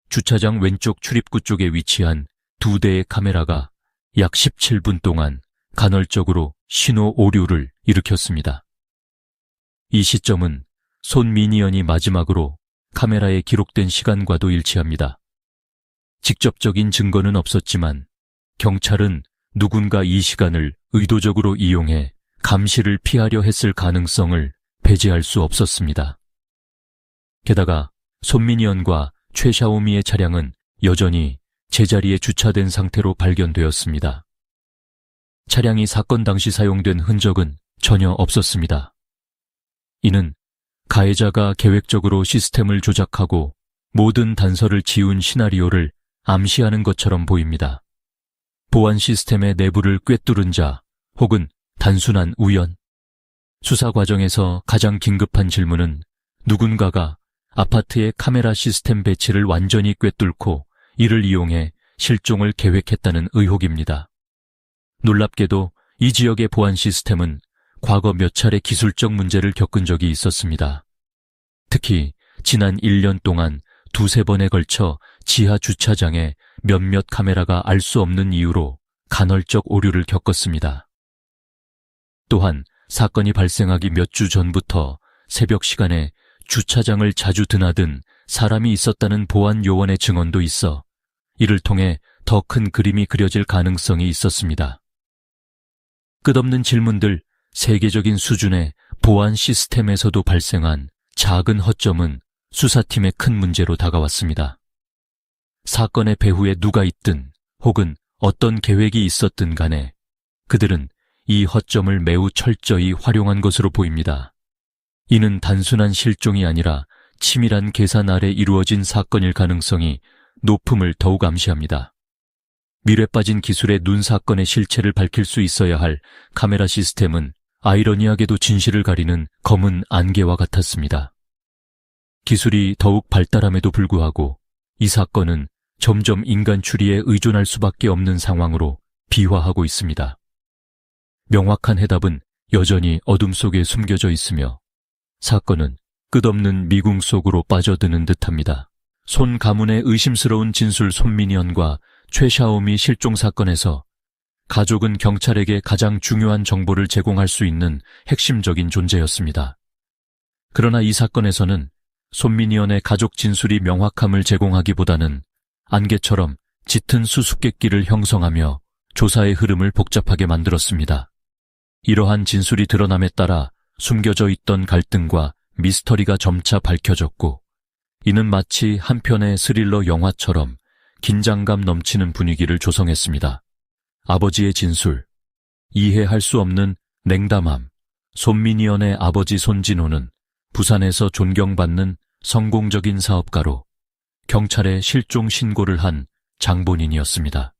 주차장 왼쪽 출입구 쪽에 위치한 2대의 카메라가 약 17분 동안 간헐적으로 신호 오류를 일으켰습니다. 이 시점은 손민희언이 마지막으로 카메라에 기록된 시간과도 일치합니다. 직접적인 증거는 없었지만 경찰은 누군가 이 시간을 의도적으로 이용해 감시를 피하려 했을 가능성을 배제할 수 없었습니다. 게다가 손민희언과 최샤오미의 차량은 여전히 제자리에 주차된 상태로 발견되었습니다. 차량이 사건 당시 사용된 흔적은 전혀 없었습니다. 이는 가해자가 계획적으로 시스템을 조작하고 모든 단서를 지운 시나리오를 암시하는 것처럼 보입니다. 보안 시스템의 내부를 꿰뚫은 자 혹은 단순한 우연. 수사 과정에서 가장 긴급한 질문은 누군가가 아파트의 카메라 시스템 배치를 완전히 꿰뚫고 이를 이용해 실종을 계획했다는 의혹입니다. 놀랍게도 이 지역의 보안 시스템은 과거 몇 차례 기술적 문제를 겪은 적이 있었습니다. 특히 지난 1년 동안 2~3번에 걸쳐 지하 주차장에 몇몇 카메라가 알 수 없는 이유로 간헐적 오류를 겪었습니다. 또한 사건이 발생하기 몇 주 전부터 새벽 시간에 주차장을 자주 드나든 사람이 있었다는 보안 요원의 증언도 있어 이를 통해 더 큰 그림이 그려질 가능성이 있었습니다. 끝없는 질문들, 세계적인 수준의 보안 시스템에서도 발생한 작은 허점은 수사팀의 큰 문제로 다가왔습니다. 사건의 배후에 누가 있든 혹은 어떤 계획이 있었든 간에 그들은 이 허점을 매우 철저히 활용한 것으로 보입니다. 이는 단순한 실종이 아니라 치밀한 계산 아래 이루어진 사건일 가능성이 높음을 더욱 암시합니다. 밀에 빠진 기술의 눈 사건의 실체를 밝힐 수 있어야 할 카메라 시스템은 아이러니하게도 진실을 가리는 검은 안개와 같았습니다. 기술이 더욱 발달함에도 불구하고 이 사건은 점점 인간 추리에 의존할 수밖에 없는 상황으로 비화하고 있습니다. 명확한 해답은 여전히 어둠 속에 숨겨져 있으며 사건은 끝없는 미궁 속으로 빠져드는 듯합니다. 손 가문의 의심스러운 진술 손민희언과 최샤오미 실종 사건에서 가족은 경찰에게 가장 중요한 정보를 제공할 수 있는 핵심적인 존재였습니다. 그러나 이 사건에서는 손민희언의 가족 진술이 명확함을 제공하기보다는 안개처럼 짙은 수수께끼를 형성하며 조사의 흐름을 복잡하게 만들었습니다. 이러한 진술이 드러남에 따라 숨겨져 있던 갈등과 미스터리가 점차 밝혀졌고 이는 마치 한 편의 스릴러 영화처럼 긴장감 넘치는 분위기를 조성했습니다. 아버지의 진술, 이해할 수 없는 냉담함, 손민희언의 아버지 손진호는 부산에서 존경받는 성공적인 사업가로 경찰에 실종 신고를 한 장본인이었습니다.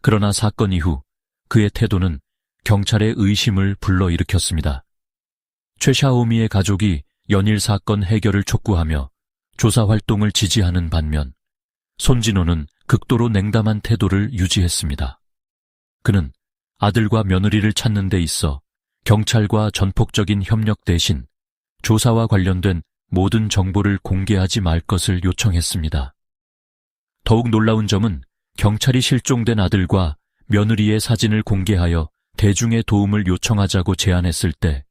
그러나 사건 이후 그의 태도는 경찰의 의심을 불러일으켰습니다. 최샤오미의 가족이 연일 사건 해결을 촉구하며 조사 활동을 지지하는 반면 손진호는 극도로 냉담한 태도를 유지했습니다. 그는 아들과 며느리를 찾는 데 있어 경찰과 전폭적인 협력 대신 조사와 관련된 모든 정보를 공개하지 말 것을 요청했습니다. 더욱 놀라운 점은 경찰이 실종된 아들과 며느리의 사진을 공개하여 대중의 도움을 요청하자고 제안했을 때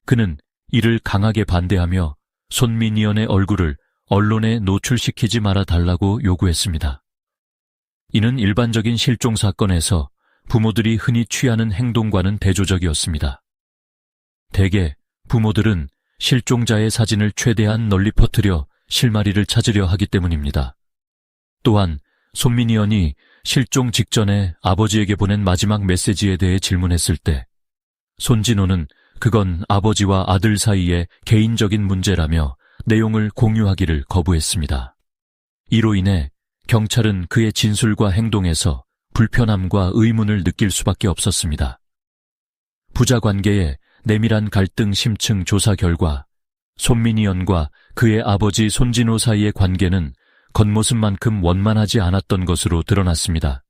그는 이를 강하게 반대하며 손민희언의 얼굴을 언론에 노출시키지 말아 달라고 요구했습니다. 이는 일반적인 실종 사건에서 부모들이 흔히 취하는 행동과는 대조적이었습니다. 대개 부모들은 실종자의 사진을 최대한 널리 퍼뜨려 실마리를 찾으려 하기 때문입니다. 또한 손민희언이 실종 직전에 아버지에게 보낸 마지막 메시지에 대해 질문했을 때 손진호는 그건 아버지와 아들 사이의 개인적인 문제라며 내용을 공유하기를 거부했습니다. 이로 인해 경찰은 그의 진술과 행동에서 불편함과 의문을 느낄 수밖에 없었습니다. 부자 관계의 내밀한 갈등 심층 조사 결과 손민희언과 그의 아버지 손진호 사이의 관계는 겉모습만큼 원만하지 않았던 것으로 드러났습니다.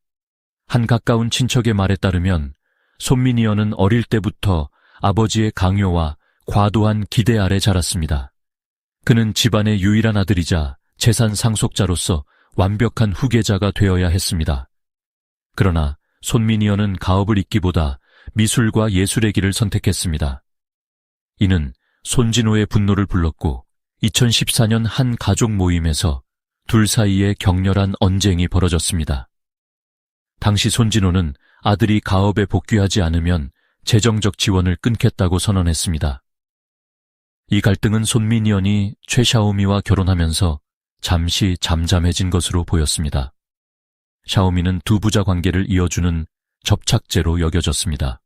한 가까운 친척의 말에 따르면 손민희언은 어릴 때부터 아버지의 강요와 과도한 기대 아래 자랐습니다. 그는 집안의 유일한 아들이자 재산 상속자로서 완벽한 후계자가 되어야 했습니다. 그러나 손민희언은 가업을 잇기보다 미술과 예술의 길을 선택했습니다. 이는 손진호의 분노를 불렀고 2014년 한 가족 모임에서 둘 사이에 격렬한 언쟁이 벌어졌습니다. 당시 손진호는 아들이 가업에 복귀하지 않으면 재정적 지원을 끊겠다고 선언했습니다. 이 갈등은 손민희언이 최샤오미와 결혼하면서 잠시 잠잠해진 것으로 보였습니다. 샤오미는 두 부자 관계를 이어주는 접착제로 여겨졌습니다.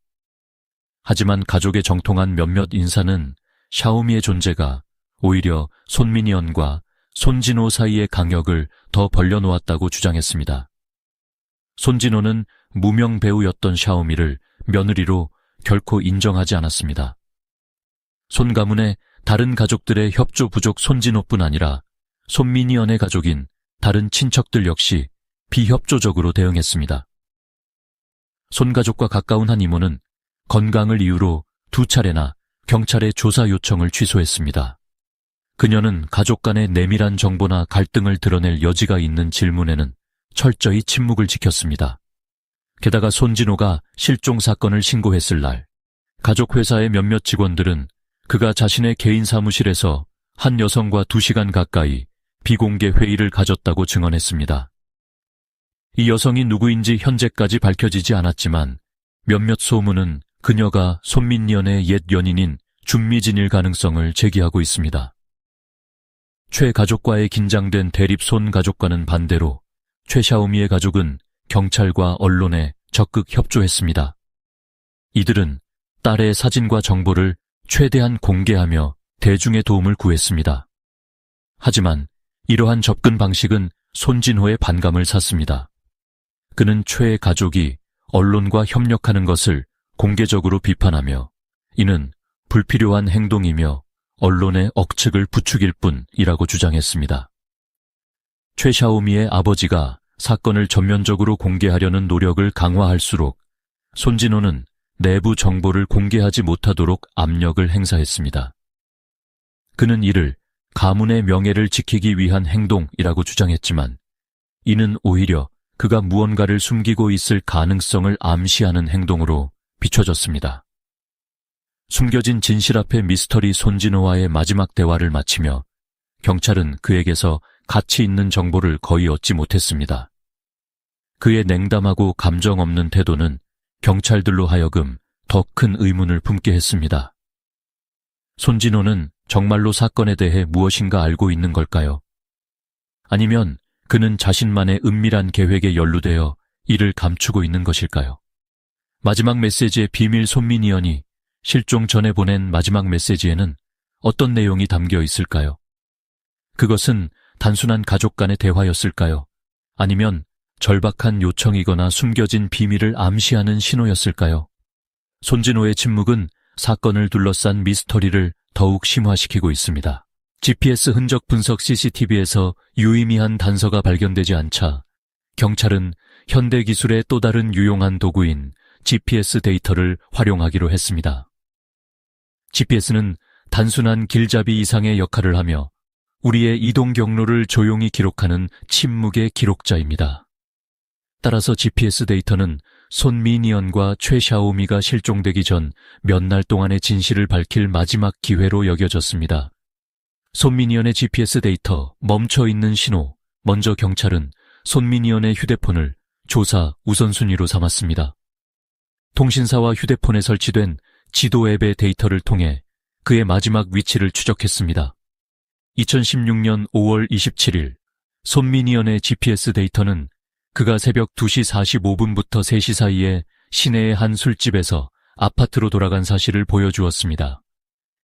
하지만 가족의 정통한 몇몇 인사는 샤오미의 존재가 오히려 손민희언과 손진호 사이의 강역을 더 벌려놓았다고 주장했습니다. 손진호는 무명 배우였던 샤오미를 며느리로 결코 인정하지 않았습니다. 손 가문의 다른 가족들의 협조 부족 손진호뿐 아니라 손민희언의 가족인 다른 친척들 역시 비협조적으로 대응했습니다. 손 가족과 가까운 한 이모는 건강을 이유로 두 차례나 경찰의 조사 요청을 취소했습니다. 그녀는 가족 간의 내밀한 정보나 갈등을 드러낼 여지가 있는 질문에는 철저히 침묵을 지켰습니다. 게다가 손진호가 실종 사건을 신고했을 날, 가족 회사의 몇몇 직원들은 그가 자신의 개인 사무실에서 한 여성과 2시간 가까이 비공개 회의를 가졌다고 증언했습니다. 이 여성이 누구인지 현재까지 밝혀지지 않았지만 몇몇 소문은 그녀가 손민희언의 옛 연인인 준미진일 가능성을 제기하고 있습니다. 최 가족과의 긴장된 대립 손 가족과는 반대로 최샤오미의 가족은 경찰과 언론에 적극 협조했습니다. 이들은 딸의 사진과 정보를 최대한 공개하며 대중의 도움을 구했습니다. 하지만 이러한 접근 방식은 손진호의 반감을 샀습니다. 그는 최의 가족이 언론과 협력하는 것을 공개적으로 비판하며 이는 불필요한 행동이며 언론의 억측을 부추길 뿐이라고 주장했습니다. 최샤오미의 아버지가 사건을 전면적으로 공개하려는 노력을 강화할수록 손진호는 내부 정보를 공개하지 못하도록 압력을 행사했습니다. 그는 이를 가문의 명예를 지키기 위한 행동이라고 주장했지만 이는 오히려 그가 무언가를 숨기고 있을 가능성을 암시하는 행동으로 비춰졌습니다. 숨겨진 진실 앞에 미스터리 손진호와의 마지막 대화를 마치며 경찰은 그에게서 가치 있는 정보를 거의 얻지 못했습니다. 그의 냉담하고 감정 없는 태도는 경찰들로 하여금 더 큰 의문을 품게 했습니다. 손진호는 정말로 사건에 대해 무엇인가 알고 있는 걸까요? 아니면 그는 자신만의 은밀한 계획에 연루되어 이를 감추고 있는 것일까요? 마지막 메시지의 비밀 손미니언이 실종 전에 보낸 마지막 메시지에는 어떤 내용이 담겨 있을까요? 그것은 단순한 가족 간의 대화였을까요? 아니면 절박한 요청이거나 숨겨진 비밀을 암시하는 신호였을까요? 손진호의 침묵은 사건을 둘러싼 미스터리를 더욱 심화시키고 있습니다. GPS 흔적 분석 CCTV에서 유의미한 단서가 발견되지 않자 경찰은 현대 기술의 또 다른 유용한 도구인 GPS 데이터를 활용하기로 했습니다. GPS는 단순한 길잡이 이상의 역할을 하며 우리의 이동 경로를 조용히 기록하는 침묵의 기록자입니다. 따라서 GPS 데이터는 손미니언과 최샤오미가 실종되기 전 몇 날 동안의 진실을 밝힐 마지막 기회로 여겨졌습니다. 손미니언의 GPS 데이터, 멈춰있는 신호. 먼저 경찰은 손미니언의 휴대폰을 조사 우선순위로 삼았습니다. 통신사와 휴대폰에 설치된 지도 앱의 데이터를 통해 그의 마지막 위치를 추적했습니다. 2016년 5월 27일 손미니언의 GPS 데이터는 그가 새벽 2시 45분부터 3시 사이에 시내의 한 술집에서 아파트로 돌아간 사실을 보여주었습니다.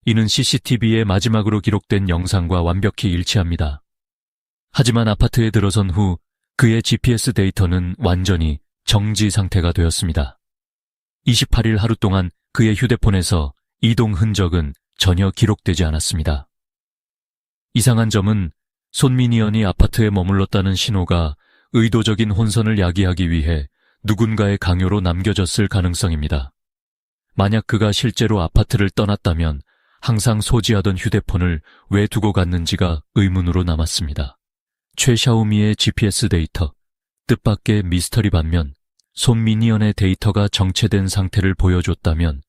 이는 CCTV에 마지막으로 기록된 영상과 완벽히 일치합니다. 하지만 아파트에 들어선 후 그의 GPS 데이터는 완전히 정지 상태가 되었습니다. 28일 하루 동안 그의 휴대폰에서 이동 흔적은 전혀 기록되지 않았습니다. 이상한 점은 손미니언이 아파트에 머물렀다는 신호가 의도적인 혼선을 야기하기 위해 누군가의 강요로 남겨졌을 가능성입니다. 만약 그가 실제로 아파트를 떠났다면 항상 소지하던 휴대폰을 왜 두고 갔는지가 의문으로 남았습니다. 최샤오미의 GPS 데이터, 뜻밖의 미스터리 반면 손미니언의 데이터가 정체된 상태를 보여줬다면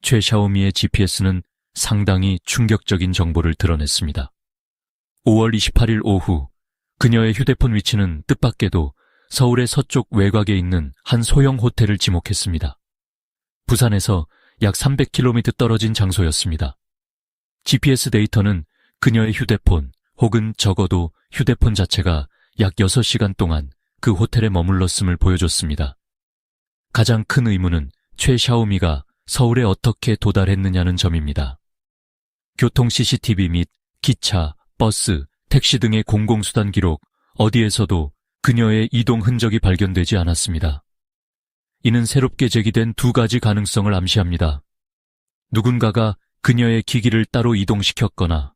최샤오미의 GPS는 상당히 충격적인 정보를 드러냈습니다. 5월 28일 오후 그녀의 휴대폰 위치는 뜻밖에도 서울의 서쪽 외곽에 있는 한 소형 호텔을 지목했습니다. 부산에서 약 300km 떨어진 장소였습니다. GPS 데이터는 그녀의 휴대폰 혹은 적어도 휴대폰 자체가 약 6시간 동안 그 호텔에 머물렀음을 보여줬습니다. 가장 큰 의문은 최샤오미가 서울에 어떻게 도달했느냐는 점입니다. 교통 CCTV 및 기차, 버스, 택시 등의 공공수단 기록 어디에서도 그녀의 이동 흔적이 발견되지 않았습니다. 이는 새롭게 제기된 두 가지 가능성을 암시합니다. 누군가가 그녀의 기기를 따로 이동시켰거나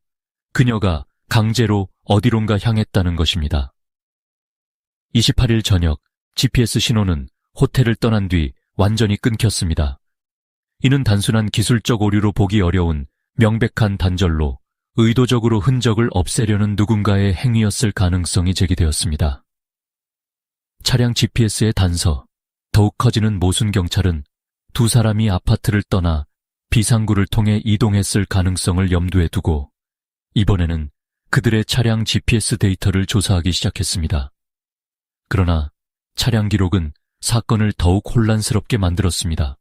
그녀가 강제로 어디론가 향했다는 것입니다. 28일 저녁 GPS 신호는 호텔을 떠난 뒤 완전히 끊겼습니다. 이는 단순한 기술적 오류로 보기 어려운 명백한 단절로 의도적으로 흔적을 없애려는 누군가의 행위였을 가능성이 제기되었습니다. 차량 GPS의 단서, 더욱 커지는 모순 경찰은 두 사람이 아파트를 떠나 비상구를 통해 이동했을 가능성을 염두에 두고 이번에는 그들의 차량 GPS 데이터를 조사하기 시작했습니다. 그러나 차량 기록은 사건을 더욱 혼란스럽게 만들었습니다.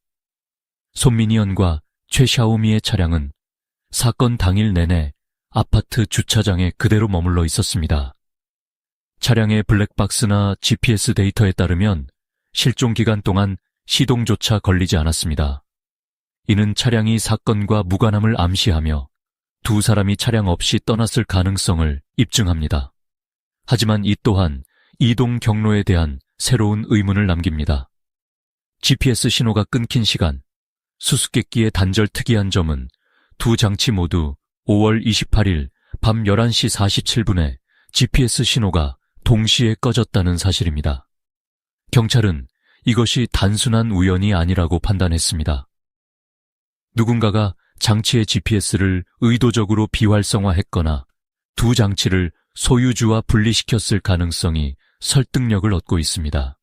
손미니언과 최샤오미의 차량은 사건 당일 내내 아파트 주차장에 그대로 머물러 있었습니다. 차량의 블랙박스나 GPS 데이터에 따르면 실종 기간 동안 시동조차 걸리지 않았습니다. 이는 차량이 사건과 무관함을 암시하며 두 사람이 차량 없이 떠났을 가능성을 입증합니다. 하지만 이 또한 이동 경로에 대한 새로운 의문을 남깁니다. GPS 신호가 끊긴 시간, 수수께끼의 단절 특이한 점은 두 장치 모두 5월 28일 밤 11시 47분에 GPS 신호가 동시에 꺼졌다는 사실입니다. 경찰은 이것이 단순한 우연이 아니라고 판단했습니다. 누군가가 장치의 GPS를 의도적으로 비활성화했거나 두 장치를 소유주와 분리시켰을 가능성이 설득력을 얻고 있습니다.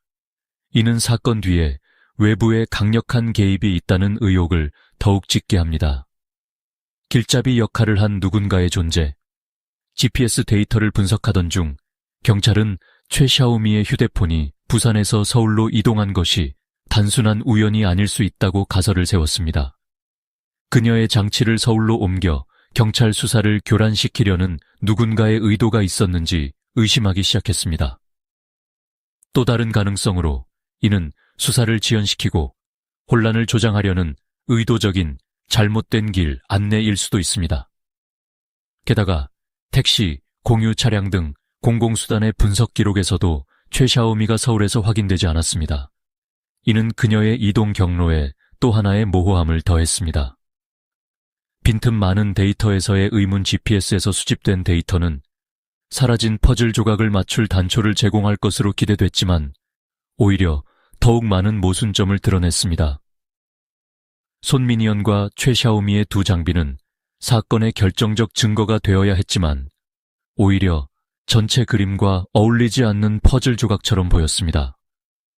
이는 사건 뒤에 외부의 강력한 개입이 있다는 의혹을 더욱 짙게 합니다. 길잡이 역할을 한 누군가의 존재, GPS 데이터를 분석하던 중 경찰은 최샤오미의 휴대폰이 부산에서 서울로 이동한 것이 단순한 우연이 아닐 수 있다고 가설을 세웠습니다. 그녀의 장치를 서울로 옮겨 경찰 수사를 교란시키려는 누군가의 의도가 있었는지 의심하기 시작했습니다. 또 다른 가능성으로 이는 수사를 지연시키고 혼란을 조장하려는 의도적인 잘못된 길 안내일 수도 있습니다. 게다가 택시, 공유 차량 등 공공수단의 분석 기록에서도 최샤오미가 서울에서 확인되지 않았습니다. 이는 그녀의 이동 경로에 또 하나의 모호함을 더했습니다. 빈틈 많은 데이터에서의 의문 GPS에서 수집된 데이터는 사라진 퍼즐 조각을 맞출 단초를 제공할 것으로 기대됐지만 오히려 더욱 많은 모순점을 드러냈습니다. 손미니언과 최샤오미의 두 장비는 사건의 결정적 증거가 되어야 했지만 오히려 전체 그림과 어울리지 않는 퍼즐 조각처럼 보였습니다.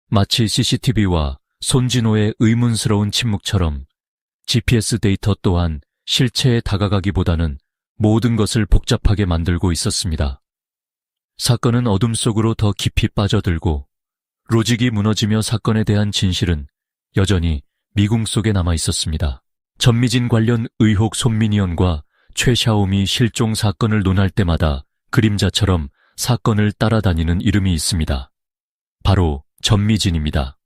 마치 CCTV와 손진호의 의문스러운 침묵처럼 GPS 데이터 또한 실체에 다가가기보다는 모든 것을 복잡하게 만들고 있었습니다. 사건은 어둠 속으로 더 깊이 빠져들고 로직이 무너지며 사건에 대한 진실은 여전히 미궁 속에 남아 있었습니다. 전미진 관련 의혹 손미니언과 최샤오미 실종 사건을 논할 때마다 그림자처럼 사건을 따라다니는 이름이 있습니다. 바로 전미진입니다.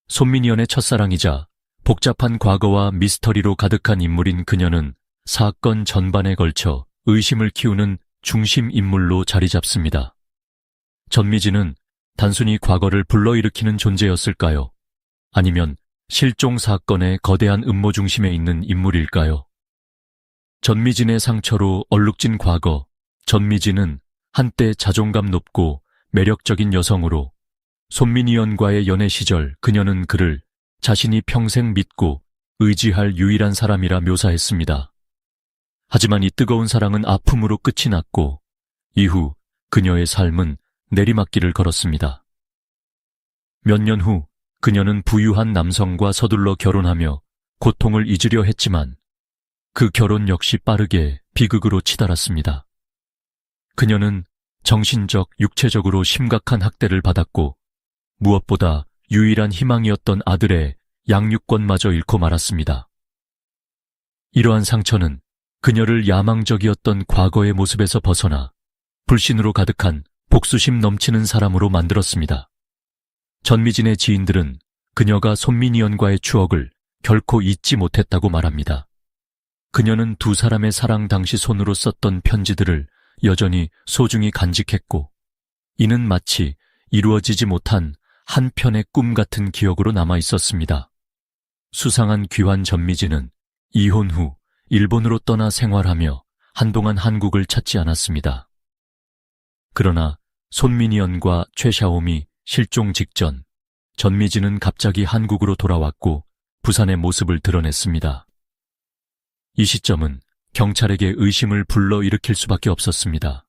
손미니언의 첫사랑이자 복잡한 과거와 미스터리로 가득한 인물인 그녀는 사건 전반에 걸쳐 의심을 키우는 중심 인물로 자리 잡습니다. 전미진은 단순히 과거를 불러일으키는 존재였을까요? 아니면 실종 사건의 거대한 음모 중심에 있는 인물일까요? 전미진의 상처로 얼룩진 과거, 전미진은 한때 자존감 높고 매력적인 여성으로 손미니언과의 연애 시절 그녀는 그를 자신이 평생 믿고 의지할 유일한 사람이라 묘사했습니다. 하지만 이 뜨거운 사랑은 아픔으로 끝이 났고 이후 그녀의 삶은 내리막길을 걸었습니다. 몇 년 후 그녀는 부유한 남성과 서둘러 결혼하며 고통을 잊으려 했지만 그 결혼 역시 빠르게 비극으로 치달았습니다. 그녀는 정신적, 육체적으로 심각한 학대를 받았고 무엇보다 유일한 희망이었던 아들의 양육권마저 잃고 말았습니다. 이러한 상처는 그녀를 야망적이었던 과거의 모습에서 벗어나 불신으로 가득한 복수심 넘치는 사람으로 만들었습니다. 전미진의 지인들은 그녀가 손미니언과의 추억을 결코 잊지 못했다고 말합니다. 그녀는 두 사람의 사랑 당시 손으로 썼던 편지들을 여전히 소중히 간직했고 이는 마치 이루어지지 못한 한 편의 꿈 같은 기억으로 남아 있었습니다. 수상한 귀환 전미진은 이혼 후 일본으로 떠나 생활하며 한동안 한국을 찾지 않았습니다. 그러나 손미니언과 최샤오미 실종 직전 전미진은 갑자기 한국으로 돌아왔고 부산의 모습을 드러냈습니다. 이 시점은 경찰에게 의심을 불러일으킬 수밖에 없었습니다.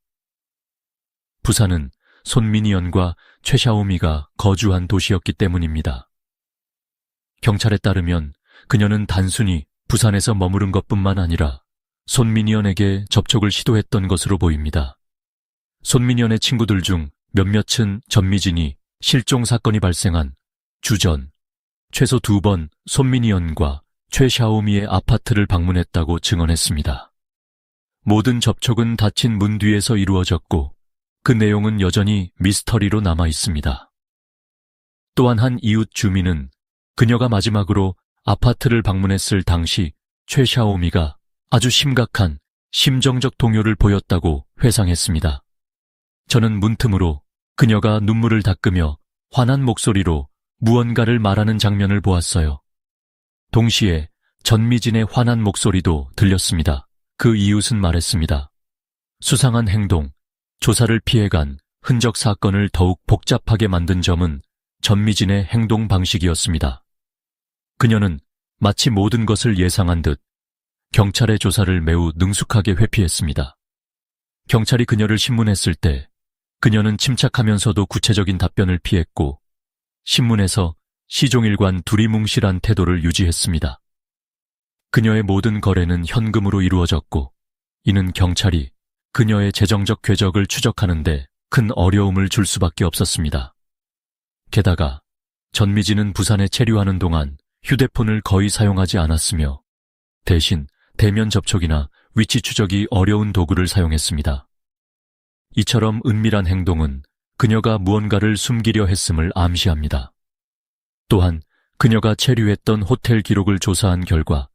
부산은 손미니언과 최샤오미가 거주한 도시였기 때문입니다. 경찰에 따르면 그녀는 단순히 부산에서 머무른 것뿐만 아니라 손미니언에게 접촉을 시도했던 것으로 보입니다. 손미니언의 친구들 중 몇몇은 전미진이 실종 사건이 발생한 주전 최소 2번 손미니언과 최샤오미의 아파트를 방문했다고 증언했습니다. 모든 접촉은 닫힌 문 뒤에서 이루어졌고 그 내용은 여전히 미스터리로 남아 있습니다. 또한 한 이웃 주민은 그녀가 마지막으로 아파트를 방문했을 당시 최샤오미가 아주 심각한 심정적 동요를 보였다고 회상했습니다. 저는 문틈으로 그녀가 눈물을 닦으며 환한 목소리로 무언가를 말하는 장면을 보았어요. 동시에 전미진의 환한 목소리도 들렸습니다. 그 이웃은 말했습니다. 수상한 행동, 조사를 피해간 흔적 사건을 더욱 복잡하게 만든 점은 전미진의 행동 방식이었습니다. 그녀는 마치 모든 것을 예상한 듯 경찰의 조사를 매우 능숙하게 회피했습니다. 경찰이 그녀를 신문했을 때 그녀는 침착하면서도 구체적인 답변을 피했고 신문에서 시종일관 두리뭉실한 태도를 유지했습니다. 그녀의 모든 거래는 현금으로 이루어졌고 이는 경찰이 그녀의 재정적 궤적을 추적하는데 큰 어려움을 줄 수밖에 없었습니다. 게다가 전미진은 부산에 체류하는 동안 휴대폰을 거의 사용하지 않았으며 대신 대면 접촉이나 위치 추적이 어려운 도구를 사용했습니다. 이처럼 은밀한 행동은 그녀가 무언가를 숨기려 했음을 암시합니다. 또한 그녀가 체류했던 호텔 기록을 조사한 결과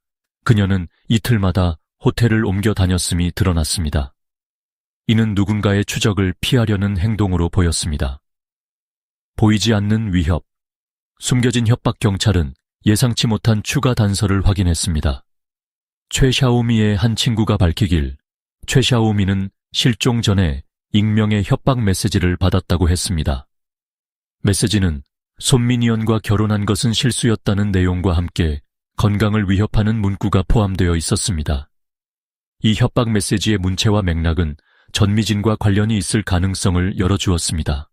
그녀는 이틀마다 호텔을 옮겨 다녔음이 드러났습니다. 이는 누군가의 추적을 피하려는 행동으로 보였습니다. 보이지 않는 위협, 숨겨진 협박. 경찰은 예상치 못한 추가 단서를 확인했습니다. 최샤오미의 한 친구가 밝히길 최샤오미는 실종 전에 익명의 협박 메시지를 받았다고 했습니다. 메시지는 손민희연과 결혼한 것은 실수였다는 내용과 함께 건강을 위협하는 문구가 포함되어 있었습니다. 이 협박 메시지의 문체와 맥락은 전미진과 관련이 있을 가능성을 열어주었습니다.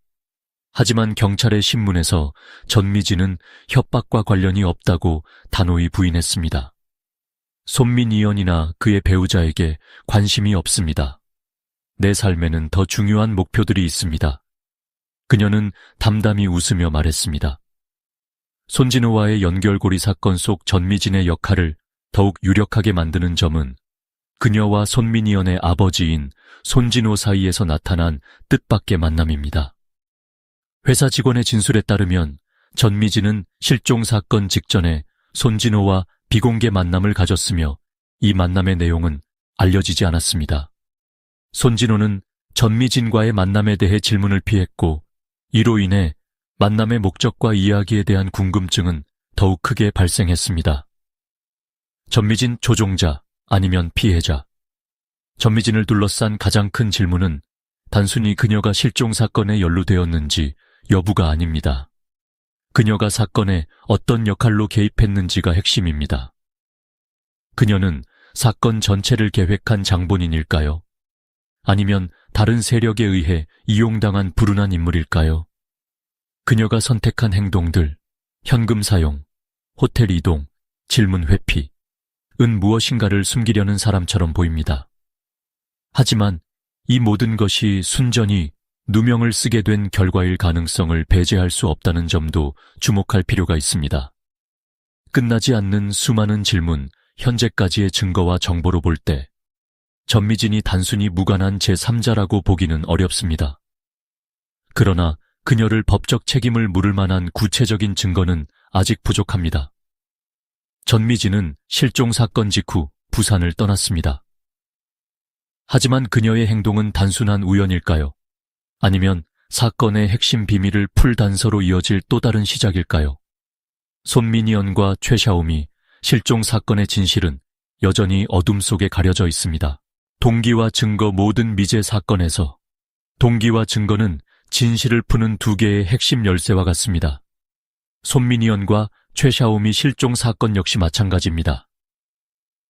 하지만 경찰의 신문에서 전미진은 협박과 관련이 없다고 단호히 부인했습니다. 손민희연이나 그의 배우자에게 관심이 없습니다. 내 삶에는 더 중요한 목표들이 있습니다. 그녀는 담담히 웃으며 말했습니다. 손진호와의 연결고리 사건 속 전미진의 역할을 더욱 유력하게 만드는 점은 그녀와 손민희연의 아버지인 손진호 사이에서 나타난 뜻밖의 만남입니다. 회사 직원의 진술에 따르면 전미진은 실종 사건 직전에 손진호와 비공개 만남을 가졌으며 이 만남의 내용은 알려지지 않았습니다. 손진호는 전미진과의 만남에 대해 질문을 피했고 이로 인해 만남의 목적과 이야기에 대한 궁금증은 더욱 크게 발생했습니다. 전미진 조종자 아니면 피해자. 전미진을 둘러싼 가장 큰 질문은 단순히 그녀가 실종 사건에 연루되었는지 여부가 아닙니다. 그녀가 사건에 어떤 역할로 개입했는지가 핵심입니다. 그녀는 사건 전체를 계획한 장본인일까요? 아니면 다른 세력에 의해 이용당한 불운한 인물일까요? 그녀가 선택한 행동들, 현금 사용, 호텔 이동, 질문 회피, 은 무엇인가를 숨기려는 사람처럼 보입니다. 하지만 이 모든 것이 순전히 누명을 쓰게 된 결과일 가능성을 배제할 수 없다는 점도 주목할 필요가 있습니다. 끝나지 않는 수많은 질문, 현재까지의 증거와 정보로 볼 때 전미진이 단순히 무관한 제3자라고 보기는 어렵습니다. 그러나 그녀를 법적 책임을 물을 만한 구체적인 증거는 아직 부족합니다. 전미진은 실종 사건 직후 부산을 떠났습니다. 하지만 그녀의 행동은 단순한 우연일까요? 아니면 사건의 핵심 비밀을 풀 단서로 이어질 또 다른 시작일까요? 손민희연과 최샤오미 실종 사건의 진실은 여전히 어둠 속에 가려져 있습니다. 동기와 증거. 모든 미제 사건에서 동기와 증거는 진실을 푸는 두 개의 핵심 열쇠와 같습니다. 손민희연과 최샤오미 실종 사건 역시 마찬가지입니다.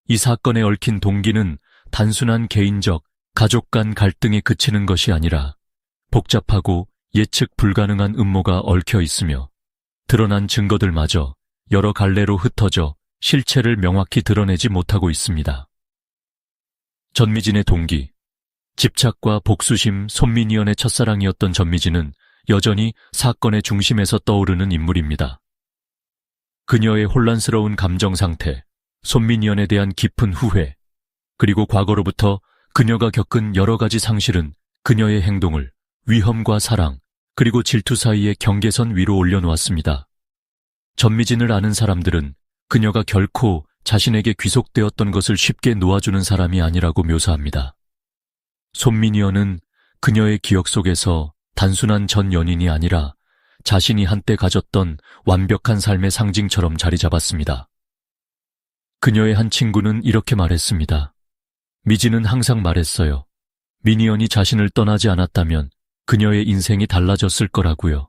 이 사건에 얽힌 동기는 단순한 개인적, 가족 간 갈등에 그치는 것이 아니라 복잡하고 예측 불가능한 음모가 얽혀 있으며 드러난 증거들마저 여러 갈래로 흩어져 실체를 명확히 드러내지 못하고 있습니다. 전미진의 동기, 집착과 복수심. 손민희연의 첫사랑이었던 전미진은 여전히 사건의 중심에서 떠오르는 인물입니다. 그녀의 혼란스러운 감정 상태, 손민희연에 대한 깊은 후회, 그리고 과거로부터 그녀가 겪은 여러 가지 상실은 그녀의 행동을 위험과 사랑, 그리고 질투 사이의 경계선 위로 올려놓았습니다. 전미진을 아는 사람들은 그녀가 결코 자신에게 귀속되었던 것을 쉽게 놓아주는 사람이 아니라고 묘사합니다. 손민희연은 그녀의 기억 속에서 단순한 전 연인이 아니라 자신이 한때 가졌던 완벽한 삶의 상징처럼 자리 잡았습니다. 그녀의 한 친구는 이렇게 말했습니다. 미지는 항상 말했어요. 미니언이 자신을 떠나지 않았다면 그녀의 인생이 달라졌을 거라고요.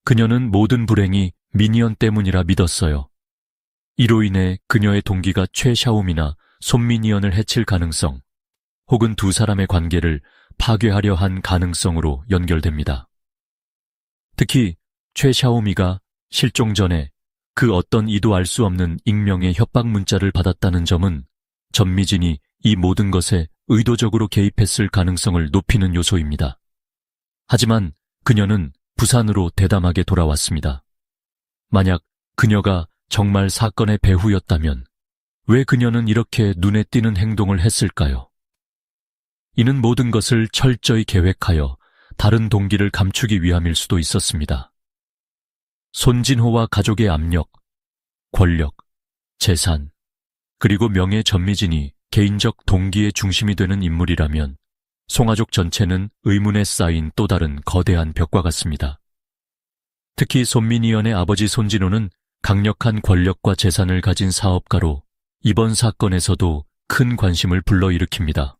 그녀는 모든 불행이 미니언 때문이라 믿었어요. 이로 인해 그녀의 동기가 최샤오미나 손미니언을 해칠 가능성, 혹은 두 사람의 관계를 파괴하려 한 가능성으로 연결됩니다. 특히 최샤오미가 실종 전에 그 어떤 이도 알 수 없는 익명의 협박 문자를 받았다는 점은 전미진이 이 모든 것에 의도적으로 개입했을 가능성을 높이는 요소입니다. 하지만 그녀는 부산으로 대담하게 돌아왔습니다. 만약 그녀가 정말 사건의 배후였다면 왜 그녀는 이렇게 눈에 띄는 행동을 했을까요? 이는 모든 것을 철저히 계획하여 다른 동기를 감추기 위함일 수도 있었습니다. 손진호와 가족의 압력, 권력, 재산, 그리고 명예 전미진이 개인적 동기의 중심이 되는 인물이라면 송아족 전체는 의문에 쌓인 또 다른 거대한 벽과 같습니다. 특히 손미니언의 아버지 손진호는 강력한 권력과 재산을 가진 사업가로 이번 사건에서도 큰 관심을 불러일으킵니다.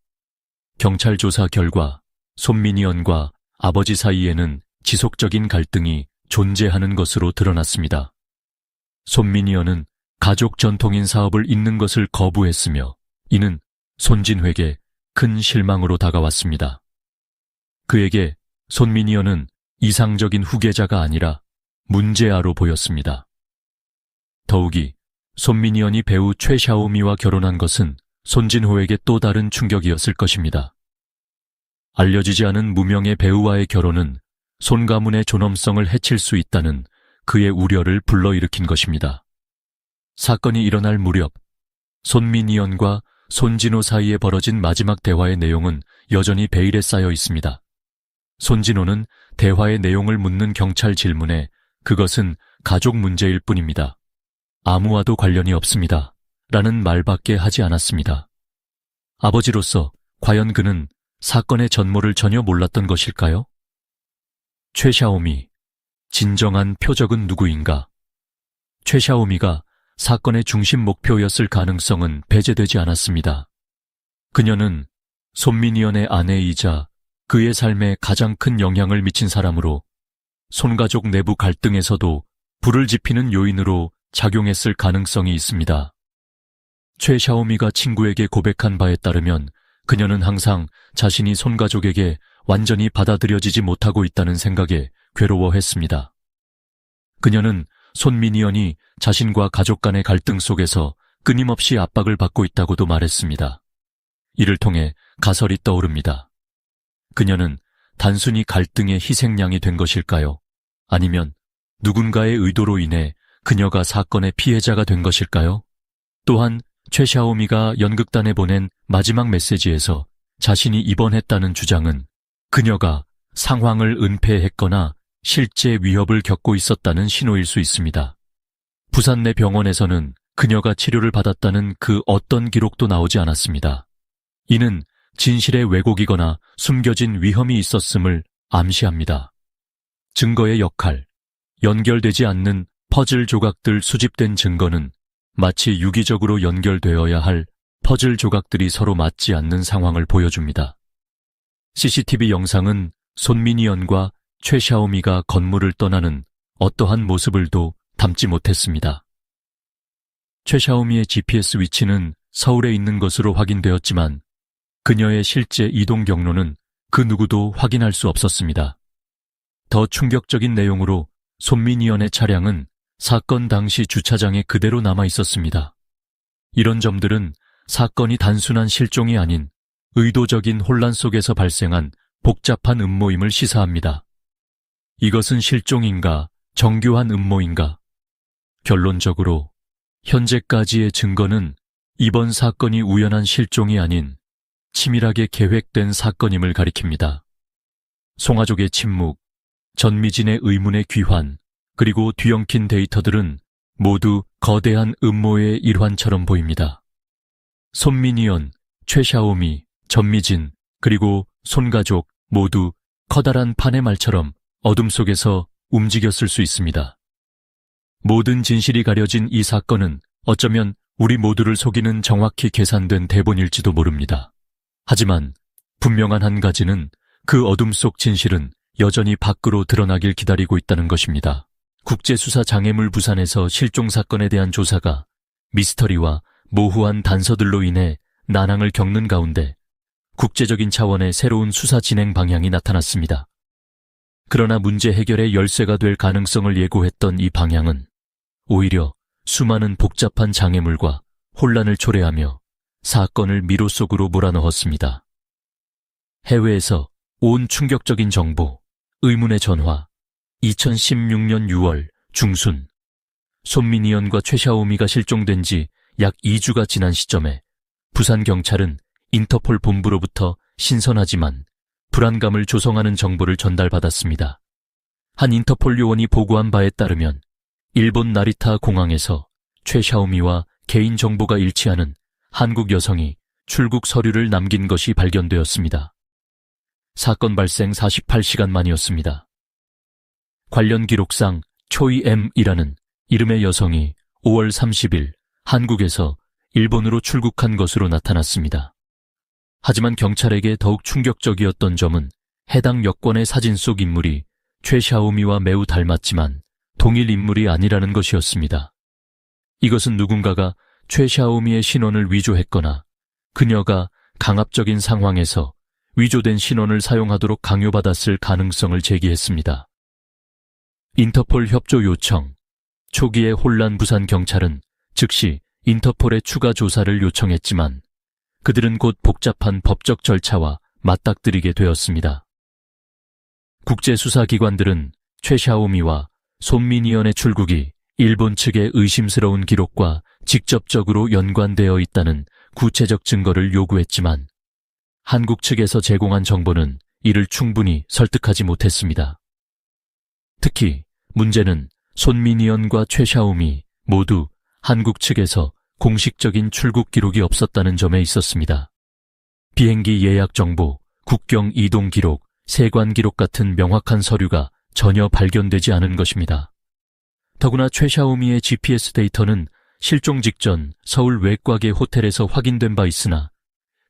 경찰 조사 결과 손미니언과 아버지 사이에는 지속적인 갈등이 존재하는 것으로 드러났습니다. 손미니언은 가족 전통인 사업을 잇는 것을 거부했으며 이는 손진회에게 큰 실망으로 다가왔습니다. 그에게 손미니언은 이상적인 후계자가 아니라 문제아로 보였습니다. 더욱이 손미니언이 배우 최샤오미와 결혼한 것은 손진호에게 또 다른 충격이었을 것입니다. 알려지지 않은 무명의 배우와의 결혼은 손 가문의 존엄성을 해칠 수 있다는 그의 우려를 불러일으킨 것입니다. 사건이 일어날 무렵 손미니언과 손진호 사이에 벌어진 마지막 대화의 내용은 여전히 베일에 쌓여 있습니다. 손진호는 대화의 내용을 묻는 경찰 질문에 그것은 가족 문제일 뿐입니다. 아무와도 관련이 없습니다. 라는 말밖에 하지 않았습니다. 아버지로서 과연 그는 사건의 전모를 전혀 몰랐던 것일까요? 최샤오미, 진정한 표적은 누구인가? 최샤오미가 사건의 중심 목표였을 가능성은 배제되지 않았습니다. 그녀는 손미니언의 아내이자 그의 삶에 가장 큰 영향을 미친 사람으로 손가족 내부 갈등에서도 불을 지피는 요인으로 작용했을 가능성이 있습니다. 최샤오미가 친구에게 고백한 바에 따르면 그녀는 항상 자신이 손가족에게 완전히 받아들여지지 못하고 있다는 생각에 괴로워했습니다. 그녀는 손미니언이 자신과 가족 간의 갈등 속에서 끊임없이 압박을 받고 있다고도 말했습니다. 이를 통해 가설이 떠오릅니다. 그녀는 단순히 갈등의 희생양이 된 것일까요? 아니면 누군가의 의도로 인해 그녀가 사건의 피해자가 된 것일까요? 또한 최샤오미가 연극단에 보낸 마지막 메시지에서 자신이 입원했다는 주장은 그녀가 상황을 은폐했거나 실제 위협을 겪고 있었다는 신호일 수 있습니다. 부산 내 병원에서는 그녀가 치료를 받았다는 그 어떤 기록도 나오지 않았습니다. 이는 진실의 왜곡이거나 숨겨진 위험이 있었음을 암시합니다. 증거의 역할, 연결되지 않는 퍼즐 조각들 수집된 증거는 마치 유기적으로 연결되어야 할 퍼즐 조각들이 서로 맞지 않는 상황을 보여줍니다. CCTV 영상은 손미니언과 최샤오미가 건물을 떠나는 어떠한 모습을도 담지 못했습니다. 최샤오미의 GPS 위치는 서울에 있는 것으로 확인되었지만 그녀의 실제 이동 경로는 그 누구도 확인할 수 없었습니다. 더 충격적인 내용으로 손미니언의 차량은 사건 당시 주차장에 그대로 남아 있었습니다. 이런 점들은 사건이 단순한 실종이 아닌 의도적인 혼란 속에서 발생한 복잡한 음모임을 시사합니다. 이것은 실종인가, 정교한 음모인가? 결론적으로 현재까지의 증거는 이번 사건이 우연한 실종이 아닌 치밀하게 계획된 사건임을 가리킵니다. 송아족의 침묵, 전미진의 의문의 귀환, 그리고 뒤엉킨 데이터들은 모두 거대한 음모의 일환처럼 보입니다. 손미니언, 최샤오미, 전미진, 그리고 손가족, 모두 커다란 판의 말처럼 어둠 속에서 움직였을 수 있습니다. 모든 진실이 가려진 이 사건은 어쩌면 우리 모두를 속이는 정확히 계산된 대본일지도 모릅니다. 하지만 분명한 한 가지는 그 어둠 속 진실은 여전히 밖으로 드러나길 기다리고 있다는 것입니다. 국제수사장애물 부산에서 실종 사건에 대한 조사가 미스터리와 모호한 단서들로 인해 난항을 겪는 가운데 국제적인 차원의 새로운 수사 진행 방향이 나타났습니다. 그러나 문제 해결의 열쇠가 될 가능성을 예고했던 이 방향은 오히려 수많은 복잡한 장애물과 혼란을 초래하며 사건을 미로 속으로 몰아넣었습니다. 해외에서 온 충격적인 정보, 의문의 전화, 2016년 6월 중순, 손민희연과 최샤오미가 실종된 지 약 2주가 지난 시점에 부산경찰은 인터폴 본부로부터 신선하지만 불안감을 조성하는 정보를 전달받았습니다. 한 인터폴 요원이 보고한 바에 따르면 일본 나리타 공항에서 최샤오미와 개인정보가 일치하는 한국 여성이 출국 서류를 남긴 것이 발견되었습니다. 사건 발생 48시간 만이었습니다. 관련 기록상 초이 M이라는 이름의 여성이 5월 30일 한국에서 일본으로 출국한 것으로 나타났습니다. 하지만 경찰에게 더욱 충격적이었던 점은 해당 여권의 사진 속 인물이 최샤오미와 매우 닮았지만 동일 인물이 아니라는 것이었습니다. 이것은 누군가가 최샤오미의 신원을 위조했거나 그녀가 강압적인 상황에서 위조된 신원을 사용하도록 강요받았을 가능성을 제기했습니다. 인터폴 협조 요청, 초기의 혼란 부산 경찰은 즉시 인터폴의 추가 조사를 요청했지만 그들은 곧 복잡한 법적 절차와 맞닥뜨리게 되었습니다. 국제수사기관들은 최샤오미와 손민희연의 출국이 일본 측의 의심스러운 기록과 직접적으로 연관되어 있다는 구체적 증거를 요구했지만 한국 측에서 제공한 정보는 이를 충분히 설득하지 못했습니다. 특히 문제는 손민희연과 최샤오미 모두 한국 측에서 공식적인 출국 기록이 없었다는 점에 있었습니다. 비행기 예약 정보, 국경 이동 기록, 세관 기록 같은 명확한 서류가 전혀 발견되지 않은 것입니다. 더구나 최샤오미의 GPS 데이터는 실종 직전 서울 외곽의 호텔에서 확인된 바 있으나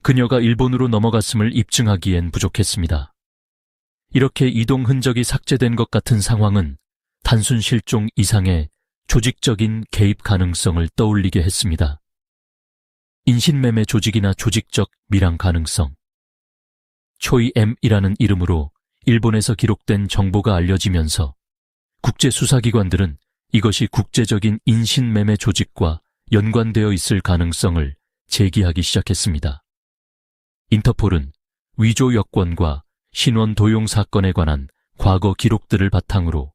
그녀가 일본으로 넘어갔음을 입증하기엔 부족했습니다. 이렇게 이동 흔적이 삭제된 것 같은 상황은 단순 실종 이상의 조직적인 개입 가능성을 떠올리게 했습니다. 인신매매 조직이나 조직적 밀항 가능성. 초이 M이라는 이름으로 일본에서 기록된 정보가 알려지면서 국제수사기관들은 이것이 국제적인 인신매매 조직과 연관되어 있을 가능성을 제기하기 시작했습니다. 인터폴은 위조 여권과 신원 도용 사건에 관한 과거 기록들을 바탕으로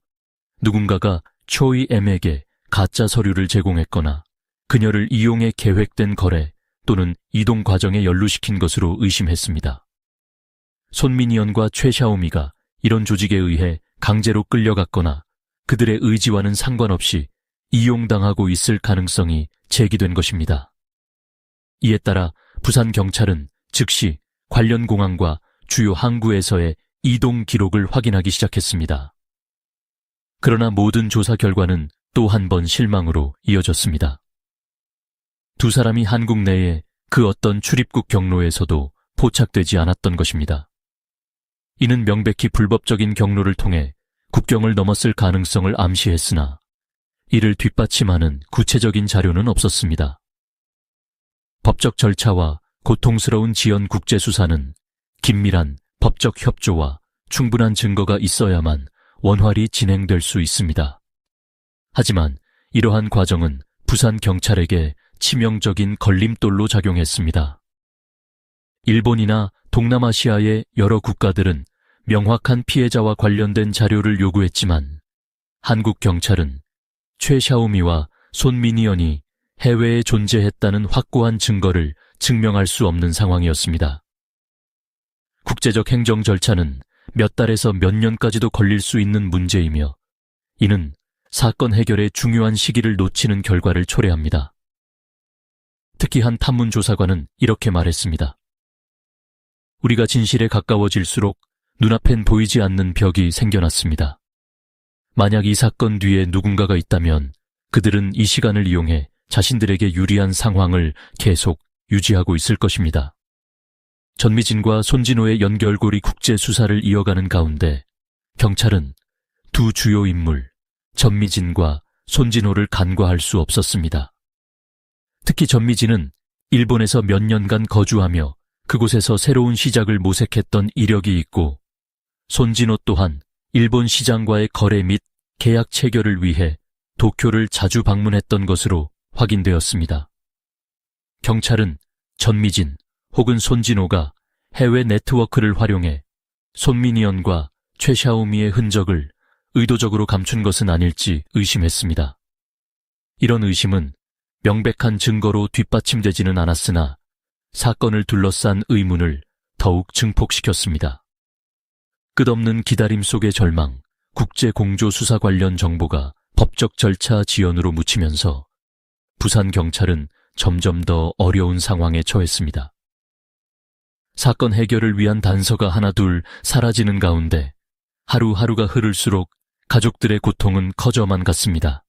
누군가가 초이 M에게 가짜 서류를 제공했거나 그녀를 이용해 계획된 거래 또는 이동 과정에 연루시킨 것으로 의심했습니다. 손민희연과 최샤오미가 이런 조직에 의해 강제로 끌려갔거나 그들의 의지와는 상관없이 이용당하고 있을 가능성이 제기된 것입니다. 이에 따라 부산 경찰은 즉시 관련 공항과 주요 항구에서의 이동 기록을 확인하기 시작했습니다. 그러나 모든 조사 결과는 또 한 번 실망으로 이어졌습니다. 두 사람이 한국 내에 그 어떤 출입국 경로에서도 포착되지 않았던 것입니다. 이는 명백히 불법적인 경로를 통해 국경을 넘었을 가능성을 암시했으나 이를 뒷받침하는 구체적인 자료는 없었습니다. 법적 절차와 고통스러운 지연 국제수사는 긴밀한 법적 협조와 충분한 증거가 있어야만 원활히 진행될 수 있습니다. 하지만 이러한 과정은 부산 경찰에게 치명적인 걸림돌로 작용했습니다. 일본이나 동남아시아의 여러 국가들은 명확한 피해자와 관련된 자료를 요구했지만 한국 경찰은 최샤오미와 손민희연이 해외에 존재했다는 확고한 증거를 증명할 수 없는 상황이었습니다. 국제적 행정 절차는 몇 달에서 몇 년까지도 걸릴 수 있는 문제이며 이는 사건 해결의 중요한 시기를 놓치는 결과를 초래합니다. 특히 한 탐문조사관은 이렇게 말했습니다. 우리가 진실에 가까워질수록 눈앞엔 보이지 않는 벽이 생겨났습니다. 만약 이 사건 뒤에 누군가가 있다면 그들은 이 시간을 이용해 자신들에게 유리한 상황을 계속 유지하고 있을 것입니다. 전미진과 손진호의 연결고리 국제 수사를 이어가는 가운데 경찰은 두 주요 인물, 전미진과 손진호를 간과할 수 없었습니다. 특히 전미진은 일본에서 몇 년간 거주하며 그곳에서 새로운 시작을 모색했던 이력이 있고, 손진호 또한 일본 시장과의 거래 및 계약 체결을 위해 도쿄를 자주 방문했던 것으로 확인되었습니다. 경찰은 전미진 혹은 손진호가 해외 네트워크를 활용해 손미니언과 최샤오미의 흔적을 의도적으로 감춘 것은 아닐지 의심했습니다. 이런 의심은 명백한 증거로 뒷받침되지는 않았으나 사건을 둘러싼 의문을 더욱 증폭시켰습니다. 끝없는 기다림 속의 절망, 국제공조수사 관련 정보가 법적 절차 지연으로 묻히면서 부산경찰은 점점 더 어려운 상황에 처했습니다. 사건 해결을 위한 단서가 하나둘 사라지는 가운데 하루하루가 흐를수록 가족들의 고통은 커져만 갔습니다.